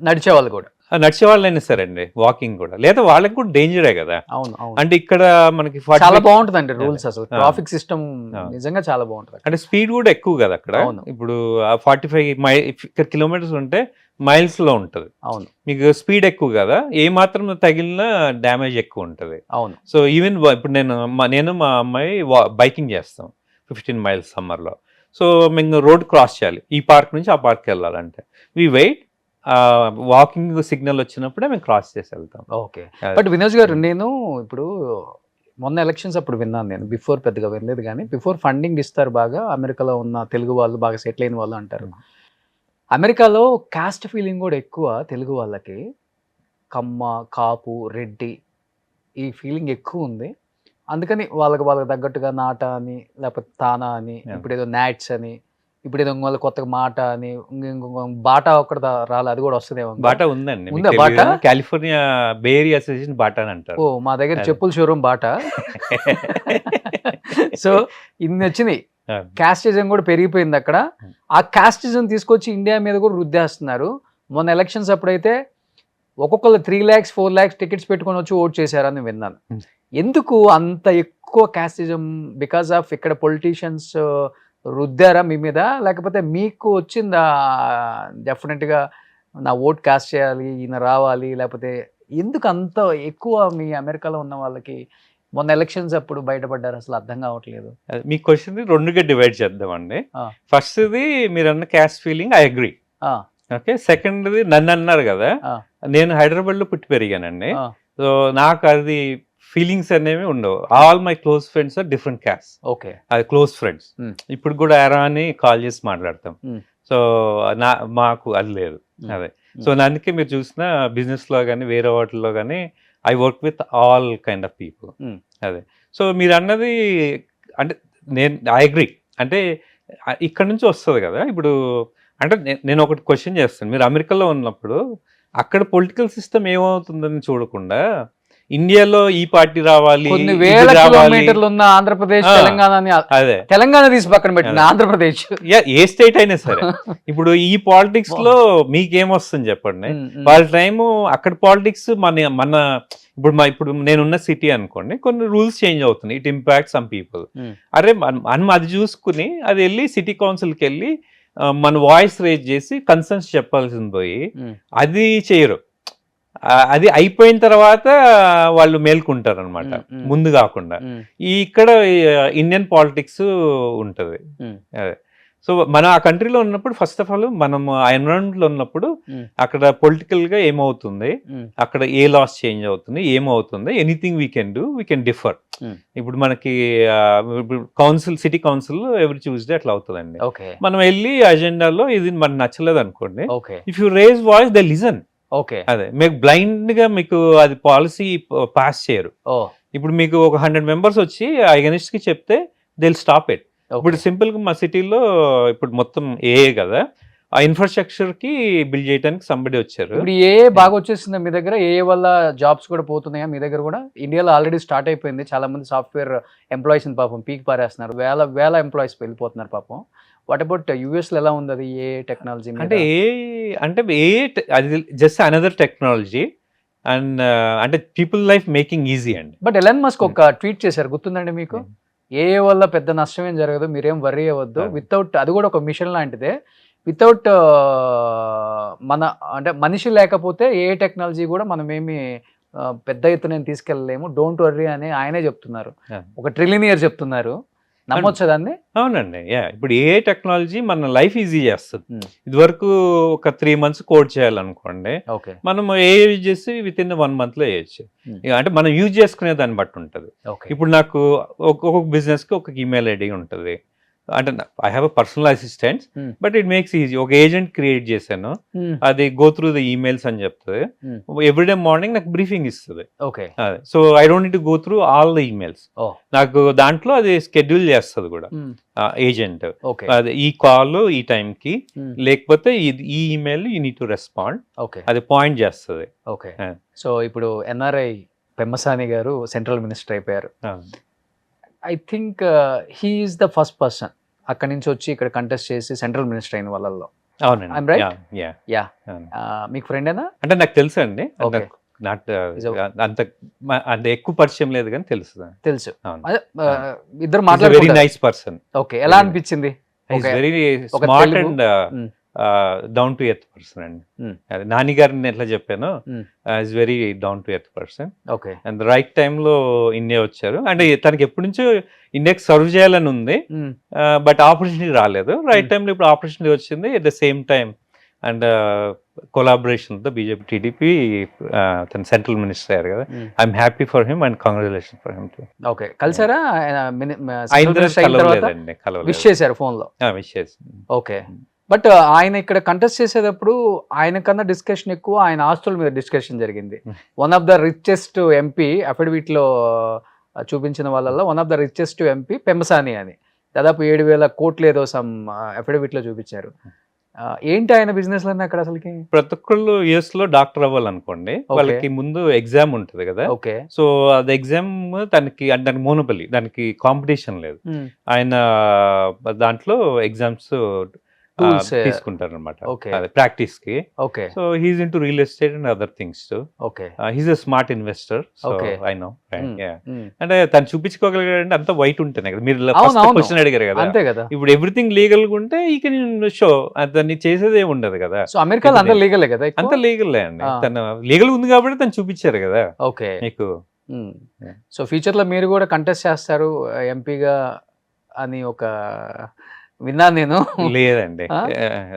నడిచేవాళ్ళు కూడా, నడిచే వాళ్ళైనా సరే అండి, వాకింగ్ కూడా, లేదా వాళ్ళకి కూడా డేంజరే కదా. అంటే ఇక్కడ మనకి చాలా బాగుంటుంది అండి రూల్స్, అసలు ట్రాఫిక్ సిస్టమ్ నిజంగా చాలా బాగుంటుంది. అంటే స్పీడ్ కూడా ఎక్కువ కదా అక్కడ. ఇప్పుడు 45 కిలోమీటర్స్ ఉంటే మైల్స్ లో ఉంటది. అవును, మీకు స్పీడ్ ఎక్కువ కదా, ఏ మాత్రం తగిలినా డ్యామేజ్ ఎక్కువ ఉంటది. అవును. సో ఈవెన్ ఇప్పుడు నేను మా అమ్మాయి బైకింగ్ చేస్తాం 15 miles సమ్మర్ లో. సో మేము రోడ్ క్రాస్ చేయాలి, ఈ పార్క్ నుంచి ఆ పార్క్ వెళ్ళాలంటే వి వెయిట్, వాకింగ్ సిగ్నల్ వచ్చినప్పుడే మేము క్రాస్ చేసి వెళ్తాం. ఓకే. బట్ వినోద్ గారు, నేను ఇప్పుడు మొన్న ఎలక్షన్స్ అప్పుడు విన్నాను, నేను బిఫోర్ పెద్దగా వినలేదు కానీ, బిఫోర్ ఫండింగ్ ఇస్తారు బాగా అమెరికాలో ఉన్న తెలుగు వాళ్ళు, బాగా సెటిల్ అయిన వాళ్ళు అంటారు. అమెరికాలో కాస్ట్ ఫీలింగ్ కూడా ఎక్కువ తెలుగు వాళ్ళకి. కమ్మ, కాపు, రెడ్డి ఈ ఫీలింగ్ ఎక్కువ ఉంది. అందుకని వాళ్ళకి తగ్గట్టుగా నాట అని, లేకపోతే తానా అని, ఇప్పుడు ఏదో నాట్స్ అని, ఇప్పుడు ఏదో వాళ్ళ కొత్తగా మాట అని, బాటా ఒక్కడ రాలే, అది కూడా వస్తుందేమో. బాటా ఉందండి, బాటా కాలిఫోర్నియా బే ఏరియా అసోసియేషన్ బాటా అని అంటారు. ఓ, మా దగ్గర చెప్పుల షోరూమ్ బాటా. సో ఇన్ని వచ్చినాయి, కాస్టిజం కూడా పెరిగిపోయింది అక్కడ. ఆ కాస్టిజం తీసుకొచ్చి ఇండియా మీద కూడా రుద్దేస్తున్నారు. మొన్న ఎలక్షన్స్ అప్పుడైతే ఒక్కొక్కరు 3 lakhs 4 lakhs టికెట్స్ పెట్టుకొని వచ్చి ఓట్ చేశారని విన్నాను. ఎందుకు అంత ఎక్కువ కాస్టిజం? బికాస్ ఆఫ్ ఇక్కడ పొలిటీషియన్స్ రుద్దారా మీ మీద, లేకపోతే మీకు వచ్చిందా డెఫినెట్గా నా ఓట్ కాస్ట్ చేయాలి, ఈయన రావాలి, లేకపోతే ఎందుకు అంత ఎక్కువ మీ అమెరికాలో ఉన్న వాళ్ళకి మొన్న ఎలక్షన్స్ అప్పుడు బయటపడ్డారు? అసలు అర్థం కావట్లేదు. మీ క్వశ్చన్ 2గా డివైడ్ చేద్దామండి. ఫస్ట్ది మీరు అన్న caste feeling, I agree. Okay. సెకండ్ది నన్ను అన్నారు కదా, నేను హైదరాబాద్లో పుట్టి పెరిగానండి. సో నాకు అది ఫీలింగ్స్ అనేవి ఉండవు. All my close friends are different caste. Okay. అది క్లోజ్ ఫ్రెండ్స్. ఇప్పుడు కూడా ఎరా అని కాల్ చేసి మాట్లాడతాం. సో మాకు అది లేదు. అదే. సో అందుకే మీరు చూసిన బిజినెస్ లో కానీ వేరే వాటిల్లో కానీ I work with all kind of people. అదే. సో మీరు అన్నది అంటే ఐ అగ్రీ. అంటే ఇక్కడ నుంచి వస్తుంది కదా. ఇప్పుడు అంటే నేను ఒకటి క్వశ్చన్ చేస్తాను, మీరు అమెరికాలో ఉన్నప్పుడు అక్కడ పొలిటికల్ సిస్టమ్ ఏమవుతుందని చూడకుండా ఇండియాలో ఈ పార్టీ రావాలి, కొన్ని వేల కిలోమీటర్లు ఉన్న ఆంధ్రప్రదేశ్, అదే తెలంగాణ తీసి పక్కన పెట్టిన ఆంధ్రప్రదేశ్, ఏ స్టేట్ అయినా సరే, ఇప్పుడు ఈ పాలిటిక్స్ లో మీకేమొస్తుంది చెప్పండి. వాళ్ళ టైము అక్కడ పాలిటిక్స్ మన ఇప్పుడు నేనున్న సిటీ అనుకోండి, కొన్ని రూల్స్ చేంజ్ అవుతున్నాయి, ఇట్ ఇంపాక్ట్ సమ్ పీపుల్. అరే మనం అది చూసుకుని అది వెళ్ళి సిటీ కౌన్సిల్కి వెళ్ళి మన వాయిస్ రేజ్ చేసి కన్సర్న్స్ చెప్పాల్సింది పోయి అది చేయరు. అది అయిపోయిన తర్వాత వాళ్ళు మేల్కుంటారు అనమాట, ముందు కాకుండా. ఇక్కడ ఇండియన్ పాలిటిక్స్ ఉంటది. సో మనం ఆ కంట్రీలో ఉన్నప్పుడు ఫస్ట్ ఆఫ్ ఆల్ మనం ఆ ఎన్విరాన్మెంట్ లో ఉన్నప్పుడు అక్కడ పొలిటికల్ గా ఏమవుతుంది, అక్కడ ఏ లాస్ చేంజ్ అవుతుంది, ఏమవుతుంది, ఎనీథింగ్ వీ కెన్ డిఫర్. ఇప్పుడు మనకి council, city council every Tuesday అట్లా అవుతుందండి. మనం వెళ్ళి అజెండాలో ఇది మనకు నచ్చలేదు అనుకోండి, if you raise voice they listen. Okay. అదే, మీకు బ్లైండ్ గా మీకు అది పాలసీ పాస్ చేయరు. ఇప్పుడు మీకు ఒక 100 members వచ్చి అగెనిస్ట్ కి చెప్తే దే విల్ స్టాప్ ఇట్. ఇప్పుడు సింపుల్ గా మా సిటీలో ఇప్పుడు మొత్తం ఏఏ కదా, ఆ ఇన్ఫ్రాస్ట్రక్చర్ కి బిల్డ్ చేయడానికి సంబడి వచ్చారు. ఇప్పుడు ఏ బాగా వచ్చేసిందా మీ దగ్గర? ఏ వల్ల జాబ్స్ కూడా పోతున్నాయా మీ దగ్గర కూడా? ఇండియాలో ఆల్రెడీ స్టార్ట్ అయిపోయింది, చాలా మంది సాఫ్ట్వేర్ ఎంప్లాయీస్ పాపం పీక్ పారేస్తున్నారు, వేల ఎంప్లాయీస్ వెళ్ళిపోతున్నారు పాపం. వాట్ అబౌట్ యుఎస్ లో ఎలా ఉంది అది ఏ టెక్నాలజీ? అంటే అది జస్ట్ అనదర్ టెక్నాలజీ అండ్ అంటే పీపుల్ లైఫ్ మేకింగ్ ఈజీ అండి. బట్ ఎలాన్ మస్క్ ఒక ట్వీట్ చేశారు, గుర్తుందండి మీకు? ఏ వల్ల పెద్ద నష్టం ఏం జరగదు, మీరేం వర్రీ అవ్వద్దు, వితౌట్, అది కూడా ఒక మిషన్ లాంటిదే, వితౌట్ మన అంటే మనిషి లేకపోతే ఏ టెక్నాలజీ కూడా మనమేమి పెద్ద ఎత్తున నేను తీసుకెళ్ళలేము, డోంట్ వర్రీ అని ఆయనే చెప్తున్నారు. Yeah. ఒక ట్రిలినియర్ చెప్తున్నారు, నమ్మొచ్చా దాన్ని? అవునండి. ఇప్పుడు ఏ టెక్నాలజీ మన లైఫ్ ఈజీ చేస్తుంది. Hmm. ఇదివరకు ఒక 3 months కోడ్ చేయాలనుకోండి, ఓకే మనం ఏ యూజ్ చేసి విత్ ఇన్ 1 month లో చేయొచ్చు. Hmm. అంటే మనం యూజ్ చేసుకునే దాన్ని బట్టి ఉంటుంది. ఓకే ఇప్పుడు నాకు ఒక్కొక్క బిజినెస్ కి ఒక ఈమెయిల్ ఐడి ఉంటుంది. అంటే I have a personal assistant, Hmm. But it makes easy. ఒక ఏజెంట్ క్రియేట్ చేశాను, అది గో త్రూ ద ఈమెయిల్స్ అని చెప్తుంది. Hmm. ఎవ్రీడే మార్నింగ్ నాకు బ్రీఫింగ్ ఇస్తుంది. Okay so I don't need to go through all the emails. ఓ నాకు దాంట్లో అది షెడ్యూల్ చేస్తుంది కూడా ఏజెంట్. ఓకే అది ఈ కాల్ ఈ టైంకి, Hmm. లేకపోతే ఈ email you need to respond, okay అది పాయింట్ చేస్తుంది. Okay Yeah. సో ఇప్పుడు ఎన్ఆర్ఐ పెమ్మసాని గారు సెంట్రల్ మినిస్టర్ అయిపోయారు. I think he is the first person అక్కడి నుంచి వచ్చి ఇక్కడ కంటెస్ట్ చేసి సెంట్రల్ మినిస్టర్ అయిన వాళ్ళల్లో. I'm అవునండి. right? Yeah. మీకు ఫ్రెండేనా? అంటే నాకు తెలుసు అండి. Okay. అంత ఎక్కువ పరిచయం లేదు కానీ తెలుసు. తెలుసు. అవును. అదే, ఇద్దరు వెరీ మాట్లాడుకుంటారు. Nice person. ఓకే, ఎలా అనిపించింది? Okay. వెరీ ఒక smart Telugu- and Mm. Down to earth person అండి. Mm. అది నాని గారిని ఎట్లా చెప్పాను, Mm. Is very down to earth person. Okay and right టైంలో ఇండియా వచ్చారు. అంటే తనకి ఎప్పటి నుంచో ఇండియాకి సర్వ్ చేయాలని ఉంది, బట్ ఆపర్చునిటీ రాలేదు. రైట్ టైంలో ఇప్పుడు ఆపర్చునిటీ వచ్చింది. At the same time and కొలాబరేషన్తో బీజేపీ టీడీపీ తన సెంట్రల్ మినిస్టర్ అయ్యారు కదా. I'm happy for him and congratulation for him too. Okay, కలిసారా? కలవలేదండి, విష్ చేశారు ఫోన్ లో. విష్ చేసి. ఓకే, బట్ ఆయన ఇక్కడ కంటెస్ట్ చేసేటప్పుడు ఆయన కన్నా డిస్కషన్ ఎక్కువ ఆయన ఆస్తుల మీద డిస్కషన్ జరిగింది. One of the richest MP affidavit లో చూపించిన వాళ్ళల్లో one of the richest MP Pemmasani అని, దాదాపు 7,000 కోట్లు ఏదో సమ్ అఫిడవిట్ లో చూపించారు. ఏంటి ఆయన బిజినెస్ లన్నీ అక్కడ అసలుకి? ప్రతి ఒక్కళ్ళు యుఎస్ లో డాక్టర్ అవ్వాలనుకోండి, వాళ్ళకి ముందు ఎగ్జామ్ ఉంటుంది కదా. ఓకే, సో అది ఎగ్జామ్ దానికి మోనోపలి, దానికి కాంపిటీషన్ లేదు. ఆయన దాంట్లో ఎగ్జామ్స్ Tools, తీసుకుంటారు అనమాట, okay. ప్రాక్టీస్ కి. Okay, so he's in to real estate and other things to. Okay, he's a smart investor. So Okay. I know. అంటే తను చూపించుకోగలిగాడంటే అంత వైట్ ఉంటేనే కదా. మీరు క్వశ్చన్ అడిగారు కదా, అంతే కదా. ఇప్పుడు ఎవ్రీథింగ్ లీగల్ గా ఉంటే ఈ కెన్ షో, దాన్ని చేసేది ఏమి ఉండదు కదా. సో అమెరికాలో అంతా లీగలే కదా? అంత లీగల్ అండి. తను లీగల్ ఉంది కాబట్టి తను చూపించారు కదా ఓకే మీకు. సో ఫ్యూచర్ లో మీరు కూడా కంటెస్ట్ చేస్తారు ఎంపీగా అని ఒక విన్నాను నేను. లేదండి,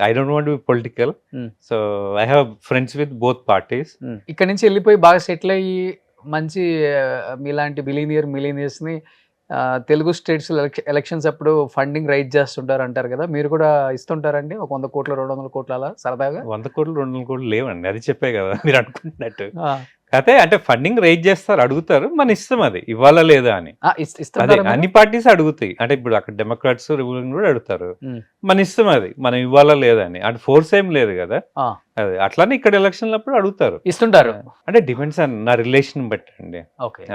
I don't want be political. So I have friends with both parties. ఇక్కడ నుంచి వెళ్ళిపోయి బాగా సెటిల్ అయ్యి మంచి మీలాంటి మిలీనియర్స్ ని తెలుగు స్టేట్స్ ఎలక్షన్స్ అప్పుడు ఫండింగ్ రైజ్ చేస్తుంటారు అంటారు కదా, మీరు కూడా ఇస్తుంటారండి? ఒక 100 కోట్లు 200 కోట్లు అలా సరదాగా? 100 కోట్లు 200 కోట్లు లేవండి, అది చెప్పే కదా మీరు అనుకుంటున్నట్టు. అయితే అంటే ఫండింగ్ రైజ్ చేస్తారు, అడుగుతారు, మన ఇష్టం అది ఇవ్వాలా లేదా అని. అదే అన్ని పార్టీస్ అడుగుతాయి. అంటే ఇప్పుడు అక్కడ డెమోక్రాట్స్ రిపబ్లికన్ కూడా అడుగుతారు, మన ఇష్టం అది మనం ఇవ్వాలా లేదా అని. అంటే ఫోర్స్ ఏం లేదు కదా. అదే అట్లానే ఇక్కడ ఎలక్షన్ అప్పుడు అడుగుతారు, ఇస్తుంటారు. అంటే డిపెండ్స్ ఆన్ నా రిలేషన్ బట్టి అండి.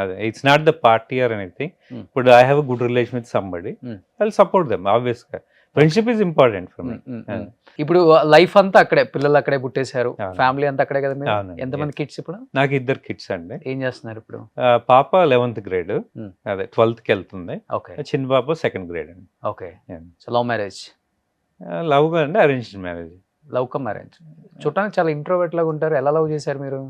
అదే it's not the party or anything. ఇప్పుడు I have a good relation with somebody, I will support them obvious గా. Friendship is important for me. ఇప్పుడు లైఫ్ అంతా అక్కడే, పిల్లలు అక్కడే పుట్టేశారు, ఫ్యామిలీ అంతా అక్కడే కదా మీరు? ఎంతమంది కిడ్స్ ఇప్పుడు? నాకు 2 కిడ్స్ అండి. ఏం చేస్తున్నారు ఇప్పుడు? పాప 11th grade, అదే 12th కి వెళ్తుంది. ఓకే, చిన్న పాప 2nd grade అండి. Okay. So love marriage? Love గా అండి, arranged marriage. Love come marriage. చూడటానికి చాలా ఇంట్రోవర్ట్ లాగా ఉంటారు, ఎలా లవ్ చేశారు మీరు?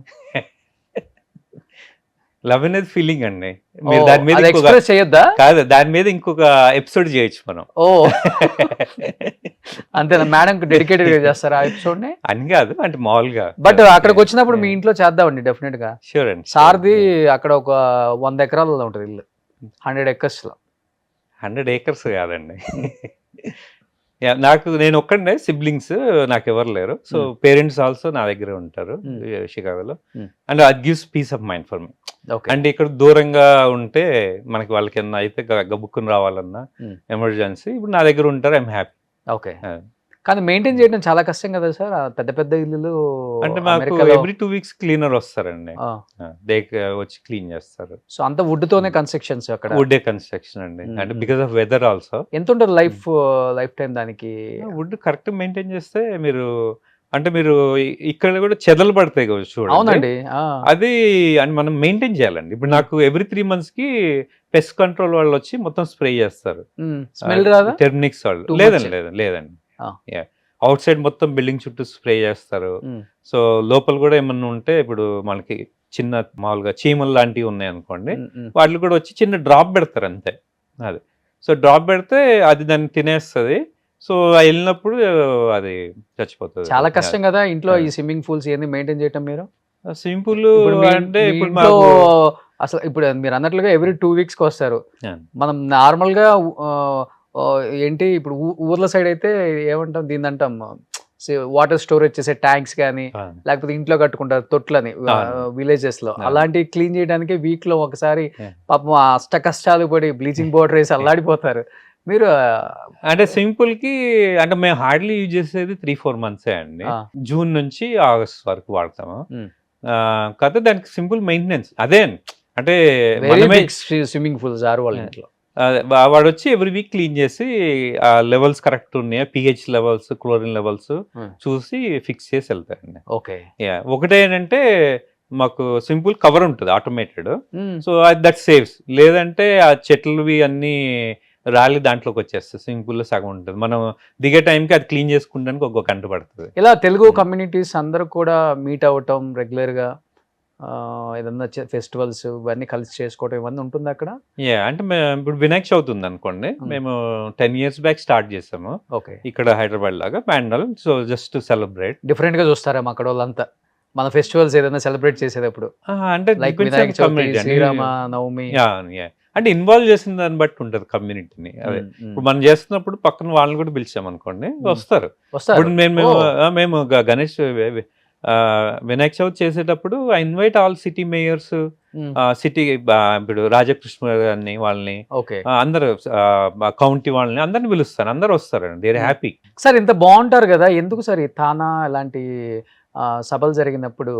లవ్ అనేది ఫీలింగ్ అండి. మీరు దాని మీద ఎక్స్ప్రెస్ చేయొద్దా? కాదు, దాని మీద ఇంకొక ఎపిసోడ్ చేయొచ్చు మనం. ఓ అంతేనా? మేడం డెడికేటెడ్ గా చేస్తారా ఆ ఎపిసోడ్ ని? అని కాదు, అంటే మామూలుగా. బట్ అక్కడికి వచ్చినప్పుడు మీ ఇంట్లో చేద్దామండి డెఫినెట్ గా. షూర్ అండి. సార్ది అక్కడ ఒక 100 ఎకరాలలో ఉంటుంది ఇల్లు, 100 acres లో. 100 acres కాదండి. నేను ఒక్కడే, సిబ్లింగ్స్ నాకు ఎవరు లేరు. సో పేరెంట్స్ ఆల్సో నా దగ్గరే ఉంటారు షికాగోలో. అండ్ అది gives peace of mind for me. అంటే ఇక్కడ దూరంగా ఉంటే మనకి వాళ్ళకి ఏమన్నా అయితే గబుక్కుని రావాలన్నా ఎమర్జెన్సీ, ఇప్పుడు నా దగ్గర ఉంటారు, ఐఎమ్ హ్యాపీ. ఓకే, కానీ మెయింటైన్ చేయడం చాలా కష్టం కదా సార్, పెద్ద పెద్ద ఇల్లులు. అంటే మాకు ఎవ్రీ 2 weeks క్లీనర్ వస్తారండి, వచ్చి క్లీన్ చేస్తారు. సో అంత వుడ్ తోనే కన్స్ట్రక్షన్స్ అక్కడ? వుడ్ కన్స్ట్రక్షన్ అండి, అంటే బికాస్ ఆఫ్ వెదర్ ఆల్సో. ఎంత ఉంటుంది లైఫ్ టైం దానికి? వుడ్ కరెక్ట్ మెయింటైన్ చేస్తే మీరు, అంటే మీరు ఇక్కడ కూడా చెదలు పడతాయి కదా చూడండి. అవునండి, అది అని మనం మెయింటైన్ చేయాలండి. ఇప్పుడు నాకు ఎవ్రీ 3 months కి పెస్ట్ కంట్రోల్ వాళ్ళు వచ్చి మొత్తం స్ప్రే చేస్తారు. స్మెల్ రాదా? టెర్మినిక్స్ వాళ్ళు. లేదండి. అవుట్ సైడ్ మొత్తం బిల్డింగ్ చుట్టూ స్ప్రే చేస్తారు. సో లోపల కూడా ఏమన్నా ఉంటే ఇప్పుడు మనకి చిన్న మామూలుగా చీమలు లాంటివి ఉన్నాయి అనుకోండి, వాళ్ళు కూడా వచ్చి చిన్న డ్రాప్ పెడతారు అంతే. అది సో డ్రాప్ పెడితే అది దాన్ని తినేస్తుంది. సో వెళ్ళినప్పుడు అది చచ్చిపోతుంది. చాలా కష్టం కదా ఇంట్లో ఈ స్విమ్మింగ్ పూల్స్ ఇవన్నీ మెయింటైన్ చేయటం. మీరు సింపుల్ ఇప్పుడు అంటే మీ ఇప్పుడు ఇంట్లో మాకు అసలు ఇప్పుడు మీరు అన్నట్లుగా ఎవ్రీ 2 weeks వస్తారు. Yeah. మనం నార్మల్ గా ఏంటి ఇప్పుడు ఊర్ల సైడ్ అయితే ఏమంటాం దీన్ని అంటాం వాటర్ స్టోరేజ్ చేసే ట్యాంక్స్ కానీ లేకపోతే ఇంట్లో కట్టుకుంటారు తొట్లని విలేజెస్ లో. అలాంటివి క్లీన్ చేయడానికి వీక్ లో ఒకసారి పాపం అష్ట కష్టాలు పడి బ్లీచింగ్ పౌడర్ వేసి అల్లాడిపోతారు. మీరు అంటే సింపుల్ కి అంటే మేము హార్డ్లీ యూజ్ చేసేది 3-4 months అండి. జూన్ నుంచి ఆగస్ట్ వరకు వాడతాము. కాకపోతే దానికి సింపుల్ మెయింటెనెన్స్ అదే. అంటే స్విమ్మింగ్ పూల్స్ ఆరు వాళ్ళ ఇంట్లో వాడు వచ్చి ఎవ్రీ వీక్ క్లీన్ చేసి ఆ లెవెల్స్ కరెక్ట్ ఉన్నాయా, పిహెచ్ లెవెల్స్, క్లోరిన్ లెవెల్స్ చూసి ఫిక్స్ చేసి వెళ్తారండి. ఓకే. ఒకటే ఏంటంటే మాకు సింపుల్ కవర్ ఉంటుంది ఆటోమేటెడ్. So that saves. లేదంటే ఆ చెట్లువి అన్ని రాలి దాంట్లోకి వచ్చేస్తుంది. సింపుల్ సగం ఉంటుంది. మనం దిగే టైంకి అది క్లీన్ చేసుకుంటానికి ఒక గంట పడుతుంది. ఇలా తెలుగు కమ్యూనిటీస్ అందరూ కూడా మీట్ అవ్వటం రెగ్యులర్ గా ఏదన్నా ఫెస్టివల్స్ ఇవన్నీ కలిసి చేసుకోవటం ఇవన్నీ ఉంటుంది అక్కడ. అంటే ఇప్పుడు వినాయక చవితి ఉంది అనుకోండి, మేము 10 years బ్యాక్ స్టార్ట్ చేసాము. ఓకే. ఇక్కడ హైదరాబాద్ లాగా pandal. So just celebrate. Different గా చూస్తారా అక్కడ వాళ్ళంతా మన ఫెస్టివల్స్ ఏదైనా సెలబ్రేట్ చేసేటప్పుడు? అంటే శ్రీరామ నవమి అంటే ఇన్వాల్వ్ చేసిన దాన్ని బట్టి ఉంటుంది కమ్యూనిటీని. అదే ఇప్పుడు మనం చేస్తున్నప్పుడు పక్కన వాళ్ళని కూడా పిలిచాం అనుకోండి, వస్తారు. ఇప్పుడు మేము గణేష్ వినాయక చవితి చేసేటప్పుడు I invite all city mayors, city ఇప్పుడు రాజకృష్ణ గారిని వాళ్ళని అందరు కౌంటీ వాళ్ళని అందరిని పిలుస్తారు. అందరు వస్తారండి. They are happy. సార్ ఇంత బాగుంటారు కదా, ఎందుకు సార్ ఈ తానా ఇలాంటి సభలు జరిగినప్పుడు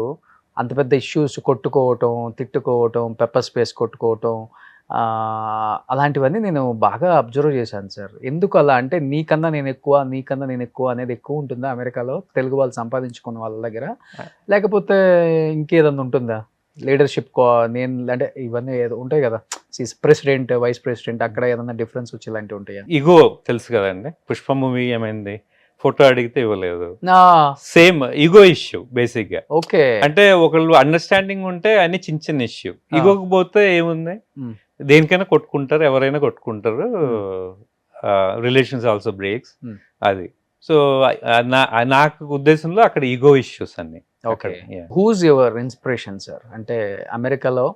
అంత పెద్ద ఇష్యూస్ కొట్టుకోవటం, తిట్టుకోవటం, పెప్పర్ స్పేస్ కొట్టుకోవటం అలాంటివన్నీ నేను బాగా అబ్జర్వ్ చేశాను సార్. ఎందుకు అలా అంటే నీకన్నా నేను ఎక్కువ అనేది ఎక్కువ ఉంటుందా అమెరికాలో తెలుగు వాళ్ళు సంపాదించుకున్న వాళ్ళ దగ్గర, లేకపోతే ఇంకేదన్నా ఉంటుందా? లీడర్షిప్ నేను అంటే ఇవన్నీ ఏదో ఉంటాయి కదా, ప్రెసిడెంట్, వైస్ ప్రెసిడెంట్, అక్కడ ఏదన్నా డిఫరెన్స్ వచ్చి ఇలాంటివి ఉంటాయా? ఇగో తెలుసు కదండి, పుష్ప మూవీ ఏమైంది, ఫోటో అడిగితే ఇవ్వలేదు. సేమ్ ఇగో ఇష్యూ బేసిక్ గా. ఓకే. అంటే ఒకళ్ళు అండర్స్టాండింగ్ ఉంటే అన్ని చిన్న చిన్న ఇష్యూ. ఇగోకి పోతే ఏముంది, దేనికైనా కొట్టుకుంటారు, ఎవరైనా కొట్టుకుంటారు. Relations also breaks. అది సో నాకు ఉద్దేశంలో అక్కడ ఈగో ఇష్యూస్ అన్ని. Whose your inspiration sir? అంటే అమెరికాలో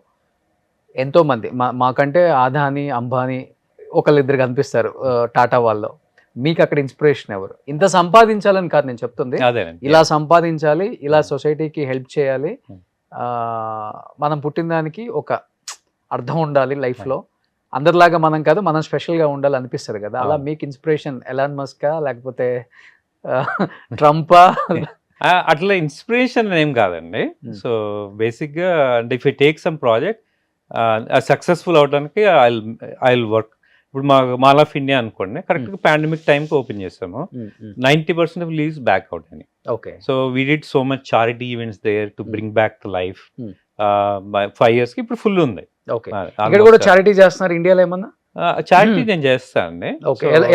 ఎంతో మంది మాకంటే ఆదాని, అంబానీ ఒకళ్ళిద్దరు కనిపిస్తారు టాటా వాళ్ళు. మీకు అక్కడ ఇన్స్పిరేషన్ ఎవరు? ఇంత సంపాదించాలని కాదు నేను చెప్తుంది, ఇలా సంపాదించాలి, ఇలా సొసైటీకి హెల్ప్ చేయాలి, మనం పుట్టిన దానికి ఒక అర్థం ఉండాలి లైఫ్ లో, అందరిలాగా మనం కాదు, మనం స్పెషల్ గా ఉండాలి అనిపిస్తుంది కదా. అలా మీకు ఇన్స్పిరేషన్ ఎలాన్ మస్కా లేకపోతే ట్రంపా? అట్లా ఇన్స్పిరేషన్ ఏం కాదండి. సో బేసిక్ గా అంటే if I take some project successful అవడానికి ఐ విల్ వర్క్. ఇప్పుడు మాల్ ఆఫ్ ఇండియా అనుకోండి, కరెక్ట్ గా పాండమిక్ టైంకి ఓపెన్ చేసాము. 90% ఆఫ్ లీవ్స్ బ్యాక్ అవుట్ అని. ఓకే. So we did so much charity events there to bring back to life. 5 years కి ఇప్పుడు ఫుల్ ఉంది. ఇక్కడ కూడా చారిటీ చేస్తున్నారు ఇండియాలో ఏమన్నా? చారిటీ నేను చేస్తాను అండి.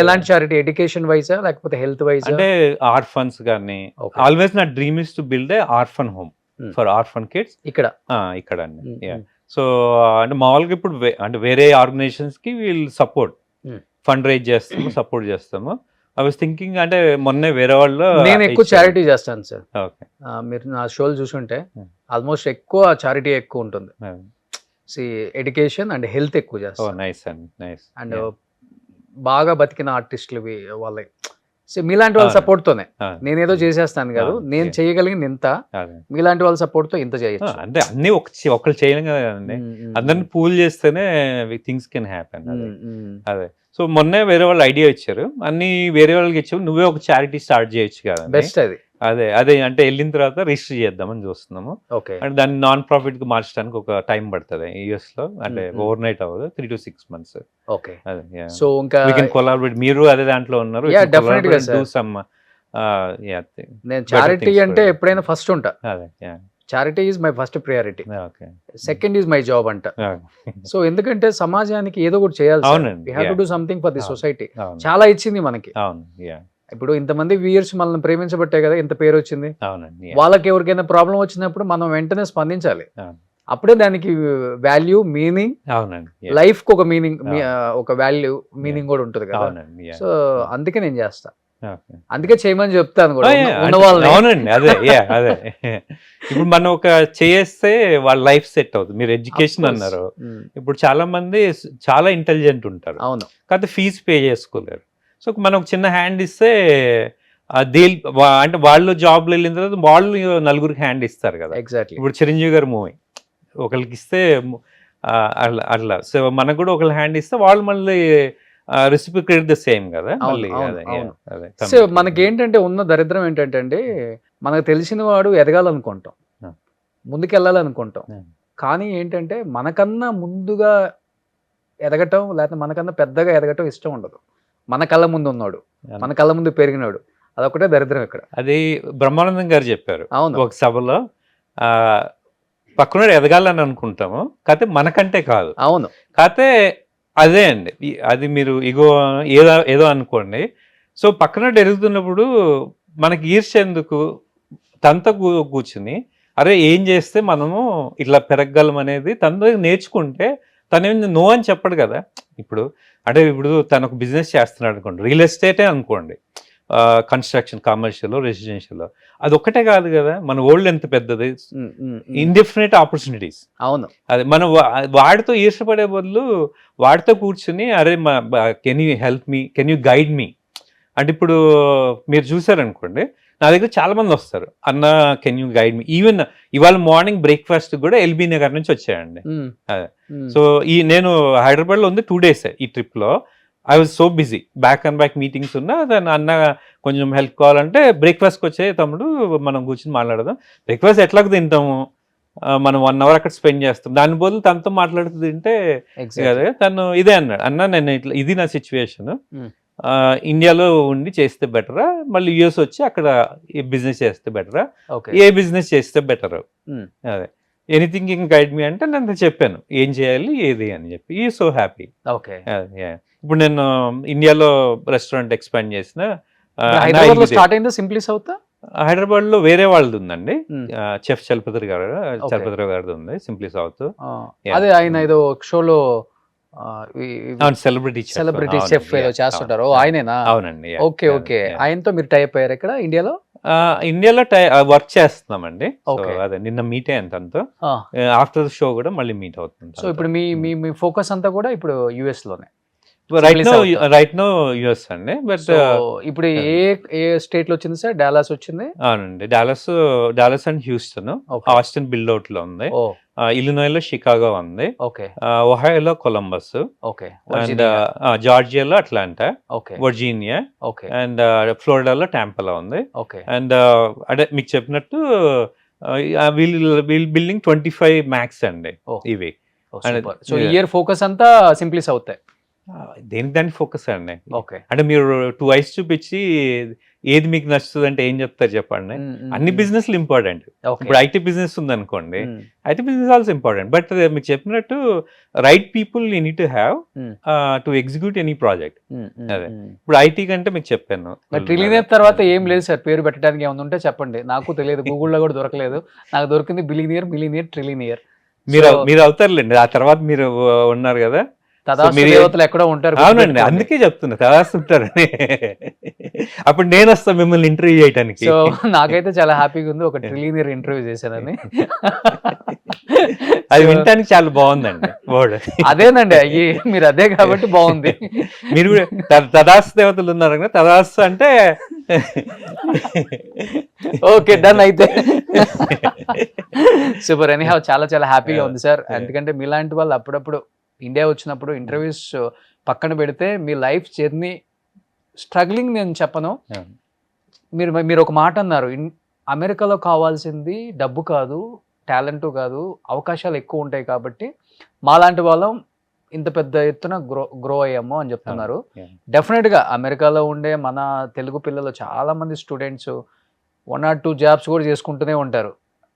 ఎలాంటి చారిటీ? ఎడ్యుకేషన్ వైజా లేకపోతే హెల్త్ వైజ్? అంటే ఆర్ఫన్స్ కానీ. ఆల్వేస్ నా dream is to build a orphan home for orphan kids ఇక్కడ అండి. సో అంటే మామూలుగా ఇప్పుడు అంటే వేరే ఆర్గనైజేషన్స్ కి వీళ్ళు సపోర్ట్ ఫండ్ రైజ్ చేస్తాము, సపోర్ట్ చేస్తాము. ఐ వాస్ థింకింగ్ అంటే మొన్నే వేరే వాళ్ళు, నేను ఎక్కువ చారిటీ చేస్తాను సార్. మీరు నా షోలు చూసుంటే ఆల్మోస్ట్ ఎక్కువ చారిటీ ఎక్కువ ఉంటుంది. ఎడ్యుకేషన్ అండ్ హెల్త్ ఎక్కువ చేస్తాను. నైస్ అండి, నైస్. అండ్ బాగా బతికిన ఆర్టిస్టులు వాళ్ళ మీలాంటి వాళ్ళ సపోర్ట్ తోనే నేనేదో చేసేస్తాను కాదు, నేను చేయగలిగింది ఇంత, మీలాంటి వాళ్ళ సపోర్ట్ తో ఇంత చేయొచ్చు. అంటే అన్ని ఒకళ్ళు చేయలేం కదండి, అందరిని పూల్ చేస్తేనే థింగ్స్ కెన్ హ్యాపెన్. అదే సో మొన్నే వేరే వాళ్ళు ఐడియా ఇచ్చారు, అన్ని వేరే వాళ్ళకి ఇచ్చారు, నువ్వే ఒక చారిటీ స్టార్ట్ చేయొచ్చు కదా. బెస్ట్ అది. అదే అంటే వెళ్ళిన తర్వాత రిజిస్టర్ చేద్దామని చూస్తున్నాము. అంటే దాన్ని నాన్ ప్రాఫిట్ కి మార్చడానికి ఒక టైం పడుతుంది యుఎస్ లో. అంటే ఓవర్ నైట్ అవ్వదు, 3 to 6 months. ఓకే. సో ఇంకా కొలాబరేట్, మీరు అదే దాంట్లో ఉన్నారు. నేను చారిటీ అంటే ఎప్పుడైనా ఫస్ట్ ఉంటా. Charity is my first priority, second is my job అంట. సో ఎందుకంటే సమాజానికి ఏదో ఒకటి చేయాలి, we have to do something for the society. చాలా ఇచ్చింది మనకి. ఇప్పుడు ఇంతమంది వ్యూయర్స్ మనల్ని ప్రేమించబట్టే కదా ఇంత పేరు వచ్చింది. వాళ్ళకి ఎవరికైనా ప్రాబ్లం వచ్చినప్పుడు మనం వెంటనే స్పందించాలి. అప్పుడే దానికి వాల్యూ, మీనింగ్, అవునండి. లైఫ్ కి ఒక మీనింగ్, ఒక వాల్యూ, మీనింగ్ కూడా ఉంటుంది కదా. అవునండి. సో అందుకే నేను చేస్తా, ఓకే. అందుకే చేయమని చెప్తాను కూడా ఉన్న అంటే వాళ్ళని. అవునండి. అదే అదే ఇప్పుడు మనం ఒక చేస్తే వాళ్ళ లైఫ్ సెట్ అవుతుంది. మీరు ఎడ్యుకేషన్ అన్నారు. ఇప్పుడు చాలా మంది చాలా ఇంటెలిజెంట్ ఉంటారు, అవును, కాకపోతే ఫీజు పే చేసుకోలేరు. సో మనం ఒక చిన్న హ్యాండ్ ఇస్తే అంటే వాళ్ళు జాబ్లో వెళ్ళిన తర్వాత వాళ్ళు నలుగురికి హ్యాండ్ ఇస్తారు కదా. ఎగ్జాక్ట్లీ. ఇప్పుడు చిరంజీవి గారి మూవీ ఒకరికి ఇస్తే అట్లా అట్లా సో మనకు కూడా ఒకళ్ళు హ్యాండ్ ఇస్తే వాళ్ళు మళ్ళీ రెసిపిక్రేట్ ద సేమ్ కదా. మళ్ళీ సో మనకి ఏంటంటే ఉన్న దరిద్రం ఏంటంటే అండి, మనకు తెలిసిన వాడు ఎదగాలనుకుంటాం, ముందుకెళ్ళాలనుకుంటాం, కానీ ఏంటంటే మనకన్నా ముందుగా ఎదగటం లేకపోతే మనకన్నా పెద్దగా ఎదగటం ఇష్టం ఉండదు. మన కళ్ళ ముందు ఉన్నాడు, మన కళ్ళ ముందు పెరిగినాడు, అదొకటే దరిద్రం ఇక్కడ. అది బ్రహ్మానందం గారు చెప్పారు అవును, ఒక సభలో. పక్కన ఎదగాలని అనుకుంటాము, కాకపోతే మనకంటే కాదు. అవును, కాకపోతే అదే అండి, అది మీరు ఇగో ఏదో అనుకోండి. సో పక్కన ఎదుగుతున్నప్పుడు మనకి ఈర్ష్య ఎందుకు, తనతో కూర్చుని అరే ఏం చేస్తే మనము ఇట్లా పెరగగలం అనేది తనతో నేర్చుకుంటే తనేం నో అని చెప్పడు కదా. ఇప్పుడు అంటే ఇప్పుడు తను ఒక బిజినెస్ చేస్తున్నాడు అనుకోండి, రియల్ ఎస్టేటే అనుకోండి, కన్స్ట్రక్షన్, కమర్షియల్, రెసిడెన్షియల్, అది ఒక్కటే కాదు కదా. మన వరల్డ్ ఎంత పెద్దది, ఇండిఫినిట్ ఆపర్చునిటీస్. అవును, అది మనం వాడితో ఈర్షపడే బదులు వాడితో కూర్చుని అరే can you help me, can you guide me అంటే. ఇప్పుడు మీరు చూసారనుకోండి, నా దగ్గర చాలా మంది వస్తారు, అన్న can you guide me. Even ఇవాళ మార్నింగ్ బ్రేక్ఫాస్ట్ కూడా ఎల్బీ నగర్ నుంచి వచ్చాయండి. అదే సో నేను హైదరాబాద్లో ఉంది 2 days ఈ ట్రిప్లో. I was so busy, back and back meetings ఉన్నా. దాని అన్న కొంచెం హెల్ప్ కావాలంటే బ్రేక్ఫాస్ట్కి వచ్చే తమ్ముడు మనం కూర్చొని మాట్లాడదాం. బ్రేక్ఫాస్ట్ ఎట్లాగ తింటాము, మనం 1 hour అక్కడ స్పెండ్ చేస్తాం, దాని బదులు తనతో మాట్లాడుతూ తింటే కదా. తను ఇదే అన్నాడు, అన్న నేను ఇట్లా ఇది నా సిచ్యువేషన్, ఇండియాలో ఉండి చేస్తే బెటరా, మళ్ళీ యూఎస్ వచ్చి అక్కడ బిజినెస్ చేస్తే బెటరా, ఏ బిజినెస్ చేస్తే బెటర్, అదే ఎనీథింగ్ ఇన్ గైడ్ మీ అంటే నేను చెప్పాను ఏం చేయాలి ఏది అని చెప్పి. ఈ సో హ్యాపీ. ఓకే, ఇప్పుడు నేను ఇండియాలో రెస్టారెంట్ ఎక్స్పాండ్ చేసిన. హైదరాబాద్ లో స్టార్ట్ అయిందా సింప్లీ సౌత్? హైదరాబాద్ లో వేరే వాళ్ళది ఉందండి, చెఫ్ చలపతి గారిది ఉంది, సింప్లీ సౌత్. అదే ఆయన ఏదో షోలో సెలబ్రిటీ చెఫ్ ఏదో చేస్తుంటారు, ఆయనేనా? అవునండి. ఓకే ఓకే, ఆయనతో మీరు టైప్ అయ్యారు ఇక్కడ ఇండియాలో? ఇండియాలో వర్క్ చేస్తున్నామండి. అదే నిన్న మీట్ అయ్యాను తనతో. ఆఫ్టర్ ద షో కూడా మళ్ళీ మీట్ అవుతుంది. సో ఇప్పుడు మీ ఫోకస్ అంతా కూడా ఇప్పుడు యుఎస్ లోనే? రైట్ నో యుఎస్ అండి. బట్ ఇప్పుడు ఏ స్టేట్ లో వచ్చింది సార్? డాలస్ వచ్చింది. అవునండి, Dallas and Houston, Austin buildout లో ఉంది, ఇలినాయ్లో షికాగో ఉంది, ఒహాయోలో కొలంబస్, అండ్ జార్జియాలో అట్లాంటా, వర్జీనియా, అండ్ ఫ్లోరిడాలో టాంపాలో ఉంది. అండ్ అంటే మీకు చెప్పినట్టు వీల్ బిల్డింగ్ 25 మ్యాక్స్ అండి ఇవి. సో ఇయర్ ఫోకస్ అంతా సింప్లీ సౌత్. దేనికి దానికి ఫోకస్ అండి. అంటే మీరు 2 eyes చూపించి ఏది మీకు నచ్చుతుంది అంటే ఏం చెప్తారు చెప్పండి. అన్ని బిజినెస్లు ఇంపార్టెంట్. ఇప్పుడు ఐటీ బిజినెస్ ఉంది అనుకోండి, IT business also important. But మీకు చెప్పినట్టు right people you need to have to execute any project. అదే ఇప్పుడు ఐటీ కంటే మీకు చెప్పాను. ట్రిలియనర్ తర్వాత ఏం లేదు సార్, పేరు పెట్టడానికి ఏమైనా ఉంటే చెప్పండి, నాకు తెలియదు, గూగుల్లో కూడా దొరకలేదు, నాకు దొరికింది బిలియనియర్, మిలియనియర్, ట్రిలియనియర్. మీరు అవుతారులేండి, ఆ తర్వాత మీరు ఉన్నారు కదా, దేవతలు ఎక్కడో ఉంటారు. అవునండి, అందుకే చెప్తున్నా తదాస్తు ఉంటారని. అప్పుడు నేను వస్తాను మిమ్మల్ని ఇంటర్వ్యూ చేయడానికి. సో నాకైతే చాలా హ్యాపీగా ఉంది, ఒక ట్రిలియనర్ ఇంటర్వ్యూ చేశానని. అది వినటానికి చాలా బాగుందండి వర్డ్. అదేనండి, మీరు అదే కాబట్టి బాగుంది. మీరు కూడా తదాస్తు దేవతలు ఉన్నారు కదా, తదాస్తు అంటే ఓకే డన్ అయితే. సూపర్. ఎనీహౌ చాలా చాలా హ్యాపీగా ఉంది సార్, ఎందుకంటే మీలాంటి వాళ్ళు అప్పుడప్పుడు ఇండియా వచ్చినప్పుడు ఇంటర్వ్యూస్ పక్కన పెడితే మీ లైఫ్ జర్నీ స్ట్రగ్లింగ్ నేను చెప్పను. మీరు ఒక మాట అన్నారు, అమెరికాలో కావాల్సింది డబ్బు కాదు, టాలెంట్ కాదు, అవకాశాలు ఎక్కువ ఉంటాయి కాబట్టి మాలాంటి వాళ్ళం ఇంత పెద్ద ఎత్తున గ్రో అయ్యాము అని చెప్తున్నారు. డెఫినెట్గా అమెరికాలో ఉండే మన తెలుగు పిల్లలు చాలామంది స్టూడెంట్స్ 1 or 2 jobs కూడా చేసుకుంటూనే ఉంటారు.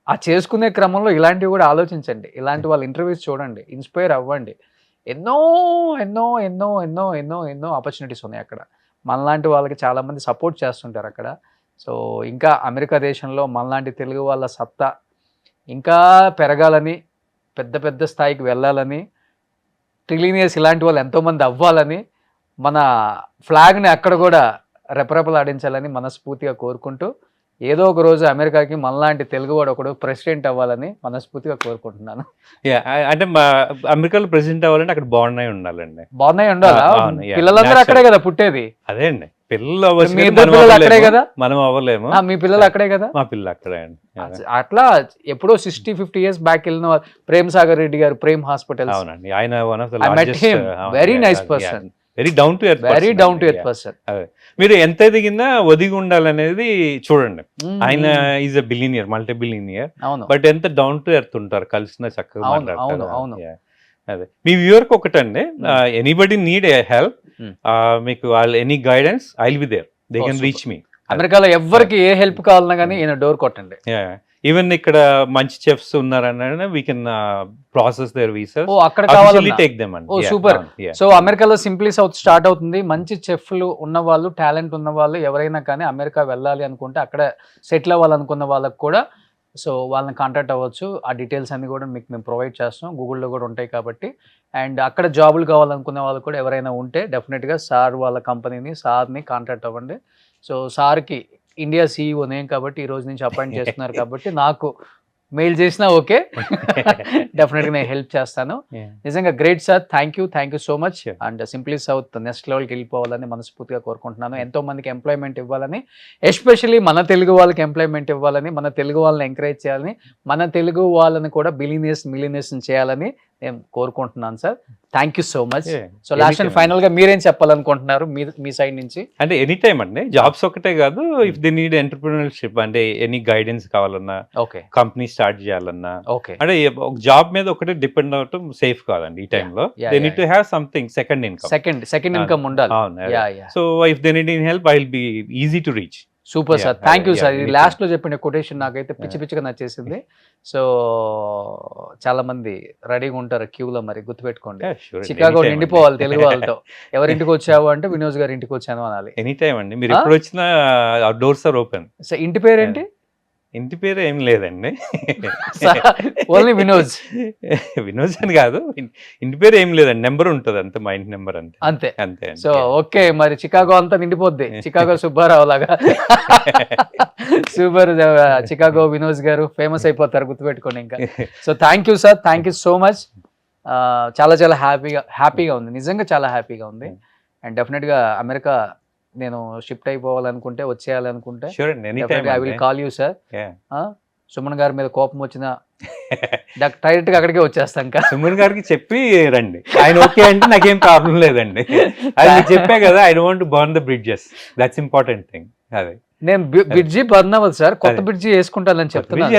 ఆ చేసుకునే క్రమంలో ఇలాంటివి కూడా ఆలోచించండి, ఇలాంటి వాళ్ళ ఇంటర్వ్యూస్ చూడండి, ఇన్స్పైర్ అవ్వండి. ఎన్నో ఎన్నో ఎన్నో ఎన్నో ఎన్నో ఎన్నో ఆపర్చునిటీస్ ఉన్నాయి అక్కడ. మనలాంటి వాళ్ళకి చాలామంది సపోర్ట్ చేస్తుంటారు అక్కడ. సో ఇంకా అమెరికా దేశంలో మనలాంటి తెలుగు వాళ్ళ సత్తా ఇంకా పెరగాలని పెద్ద పెద్ద స్థాయికి వెళ్ళాలని, ట్రిలినియస్ ఇలాంటి వాళ్ళు ఎంతోమంది అవ్వాలని, మన ఫ్లాగ్ని అక్కడ కూడా రెపరెపలాడించాలని మనస్ఫూర్తిగా కోరుకుంటూ, ఏదో ఒక రోజు అమెరికాకి మనలాంటి తెలుగువాడు ఒకడు ప్రెసిడెంట్ అవ్వాలని మనస్ఫూర్తిగా కోరుకుంటున్నాను. అంటే మా అమెరికాలో ప్రెసిడెంట్ అవ్వాలంటే అక్కడ బాగున్నాయి ఉండాలండి. బాగున్నాయి ఉండాలా? అవును, yeah. పిల్లలందరూ అక్కడే కదా పుట్టేది. అదే అండి, పిల్లలు మీ అవ్వచ్చు, ఇద్దరు పిల్లలు అక్కడే కదా, మనం అవ్వలేము. మీ పిల్లలు అక్కడే కదా. మా పిల్లలు అక్కడే అండి. అట్లా ఎప్పుడో 60-50 years బ్యాక్ వెళ్ళిన వాళ్ళు, ప్రేమ్ సాగర్ రెడ్డి గారు, ప్రేమ్ హాస్పిటల్స్. అవునండి, ఆయన one of the I met him. Very nice person. Very down to earth, very down to earth person. మీరు ఎంత ఎదిగినా ఒదిగి ఉండాలనేది చూడండి. ఆయన is a billionaire, multi billionaire, అవును బట్ ఎంత డౌన్ టు ఎర్త్ ఉంటారు, కలిసిన చక్కగా అవును మాట్లాడతారు. అవును. Yeah. అదే మీ వ్యూవర్ కి ఒకటండి, ఎనీబడి నీడ్ ఏ హెల్ప్, మీకు వాళ్ళు any guidance, I will be there, they can reach me. అమెరికాలో ఎవరికి ఏ హెల్ప్ కావాలన్నా కానీ ఈయన డోర్ కొట్టండి. ఈవెన్ ఇక్కడ మంచి చెఫ్స్ ఉన్నారన్న we can process their visas. ఓ అక్కడ కావాలి, టేక్ దెమ్ అండి. ఓ సూపర్. సో అమెరికాలో సింప్లీ సౌత్ స్టార్ట్ అవుతుంది. మంచి చెఫ్లు ఉన్న వాళ్ళు, టాలెంట్ ఉన్న వాళ్ళు ఎవరైనా కానీ అమెరికా వెళ్ళాలి అనుకుంటే, అక్కడ సెటిల్ అవ్వాలనుకున్న వాళ్ళకి కూడా సో వాళ్ళని కాంటాక్ట్ అవ్వచ్చు. ఆ డీటెయిల్స్ అన్ని కూడా మీకు మేము ప్రొవైడ్ చేస్తాం, గూగుల్లో కూడా ఉంటాయి కాబట్టి. అండ్ అక్కడ జాబులు కావాలనుకునే వాళ్ళు కూడా ఎవరైనా ఉంటే డెఫినెట్గా సార్ వాళ్ళ కంపెనీని, సార్ని కాంటాక్ట్ అవ్వండి. సో సార్కి ఇండియా CEO నేను కాబట్టి ఈ రోజు నుంచి అపాయింట్ చేస్తున్నారు కాబట్టి నాకు మెయిల్ చేసినా ఓకే, డెఫినెట్గా నేను హెల్ప్ చేస్తాను. నిజంగా great sir, thank you so much. And simply south next లెవెల్కి వెళ్ళిపోవాలని మనస్ఫూర్తిగా కోరుకుంటున్నాను. ఎంతో మందికి ఎంప్లాయ్మెంట్ ఇవ్వాలని, ఎస్పెషల్లీ మన తెలుగు వాళ్ళకి ఎంప్లాయ్మెంట్ ఇవ్వాలని, మన తెలుగు వాళ్ళని ఎంకరేజ్ చేయాలని, మన తెలుగు వాళ్ళని కూడా మిలినియర్స్ చేయాలని నేను కోరుకుంటున్నాను sir. Thank you so much. So last and final గా మీరేం చెప్పాలనుకుంటున్నారు మీ సైడ్ నుంచి? అంటే ఎనీ టైం అండి, జాబ్స్ ఒకటే కాదు, ఇఫ్ దే నీడ్ ఎంటర్‌ప్రెన్యూర్‌షిప్, అంటే ఎనీ గైడెన్స్ కావాలన్నా, ఓకే కంపెనీ స్టార్ట్ చేయాలన్నా, ఓకే, అంటే ఒక జాబ్ మీద ఒకటే డిపెండ్ అవటం సేఫ్ కాదండి ఈ టైంలో. They need to have something second income, second income ఉండాలి. అవును. So if they need in help, I will be easy to reach. Super sir, thank you sir. ఇది లాస్ట్ లో చెప్పిన కొటేషన్ నాకైతే పిచ్చిగా నచ్చేసింది. సో చాలా మంది రెడీగా ఉంటారు క్యూలో, మరి గుర్తుపెట్టుకోండి. చికాగో నిండిపోవాలి తెలుగు వాళ్ళతో. ఎవరింటికి వచ్చావు అంటే వినోద్ గారి ఇంటికి వచ్చాను అనాలి. ఎనీ టైం అండి, మీరు ఎప్పుడు వచ్చినా డోర్స్ ఆర్ ఓపెన్. సో ఇంటి పేరేంటి? ఇంటి పేరు ఏం లేదండి, ఓన్లీ వినోద్. వినోద్ అని కాదు, ఇంటి పేరు ఏం లేదండి, నెంబర్ ఉంటుంది అంతే, మా ఇంటి నెంబర్ అంతే అంతే అంతే. సో ఓకే, మరి చికాగో అంతా నిండిపోద్ది, చికాగో సుబ్బారావు లాగా. సూపర్, చికాగో వినోద్ గారు ఫేమస్ అయిపోతారు, గుర్తుపెట్టుకోండి ఇంకా. So thank you sir, thank you so much. చాలా చాలా హ్యాపీగా ఉంది, నిజంగా చాలా హ్యాపీగా ఉంది. అండ్ డెఫినెట్గా అమెరికా నేను షిఫ్ట్ అయిపోవాలనుకుంటే, వచ్చేయాలనుకుంటే I will call you sir. Suman గారి మీద కోపం వచ్చిన డైరెక్ట్ గా అక్కడికే వచ్చేస్తాం. సుమన్ గారికి చెప్పి రండి, ఆయన ఓకే అంటే నాకేం ప్రాబ్లం లేదండి. అది చెప్పే కదా, I don't want to burn the bridges, that's important thing. అదే నేను బ్రిడ్జి బర్న్ అవ్వదు సార్, కొత్త బ్రిడ్జి వేసుకుంటానని చెప్తున్నాను.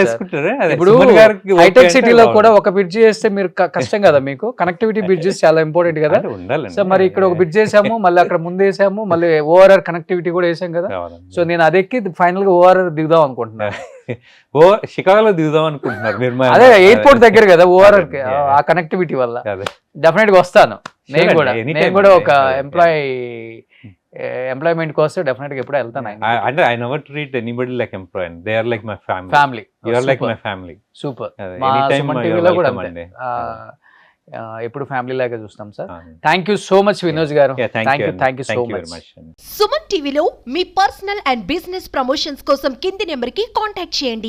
ఇప్పుడు ఇప్పుడు హైటెక్ సిటీలో కూడా ఒక బ్రిడ్జి వేస్తే మీరు కష్టం కదా మీకు, కనెక్టివిటీ బ్రిడ్జెస్ చాలా ఇంపార్టెంట్ కదా. ఉండాలి. సో మరి ఇక్కడ ఒక బ్రిడ్జ్ వేసాము, మళ్ళీ అక్కడ ముందు వేసాము, మళ్ళీ ORR కనెక్టివిటీ కూడా వేసాం కదా. సో నేను అది ఎక్కి ఫైనల్ గా ORR దిగుదాం అనుకుంటున్నాను. షికాగోలో దిగుదాం అనుకుంటున్నారు మీరు? అదే ఎయిర్పోర్ట్ దగ్గర కదా ORR, ఆ కనెక్టివిటీ వల్ల డెఫినెట్ గా వస్తాను. నేను కూడా ఒక ఎంప్లాయ్మెంట్ కోసం డెఫినెట్ గా ఎప్పుడు వెళ్తాను. అంటే I never treat anybody like employee, they are like my family. You are like my family. Super. Any time టీవీలో కూడా అంతే, ఎప్పుడు ఫ్యామిలీ లాగా చూస్తాం sir. Thank you so much Vinod garu, thank you so much. Suman టీవీలో మీ పర్సనల్ అండ్ బిజినెస్ ప్రమోషన్స్ కోసం కింది నెంబర్ కి కాంటాక్ట్ చేయండి.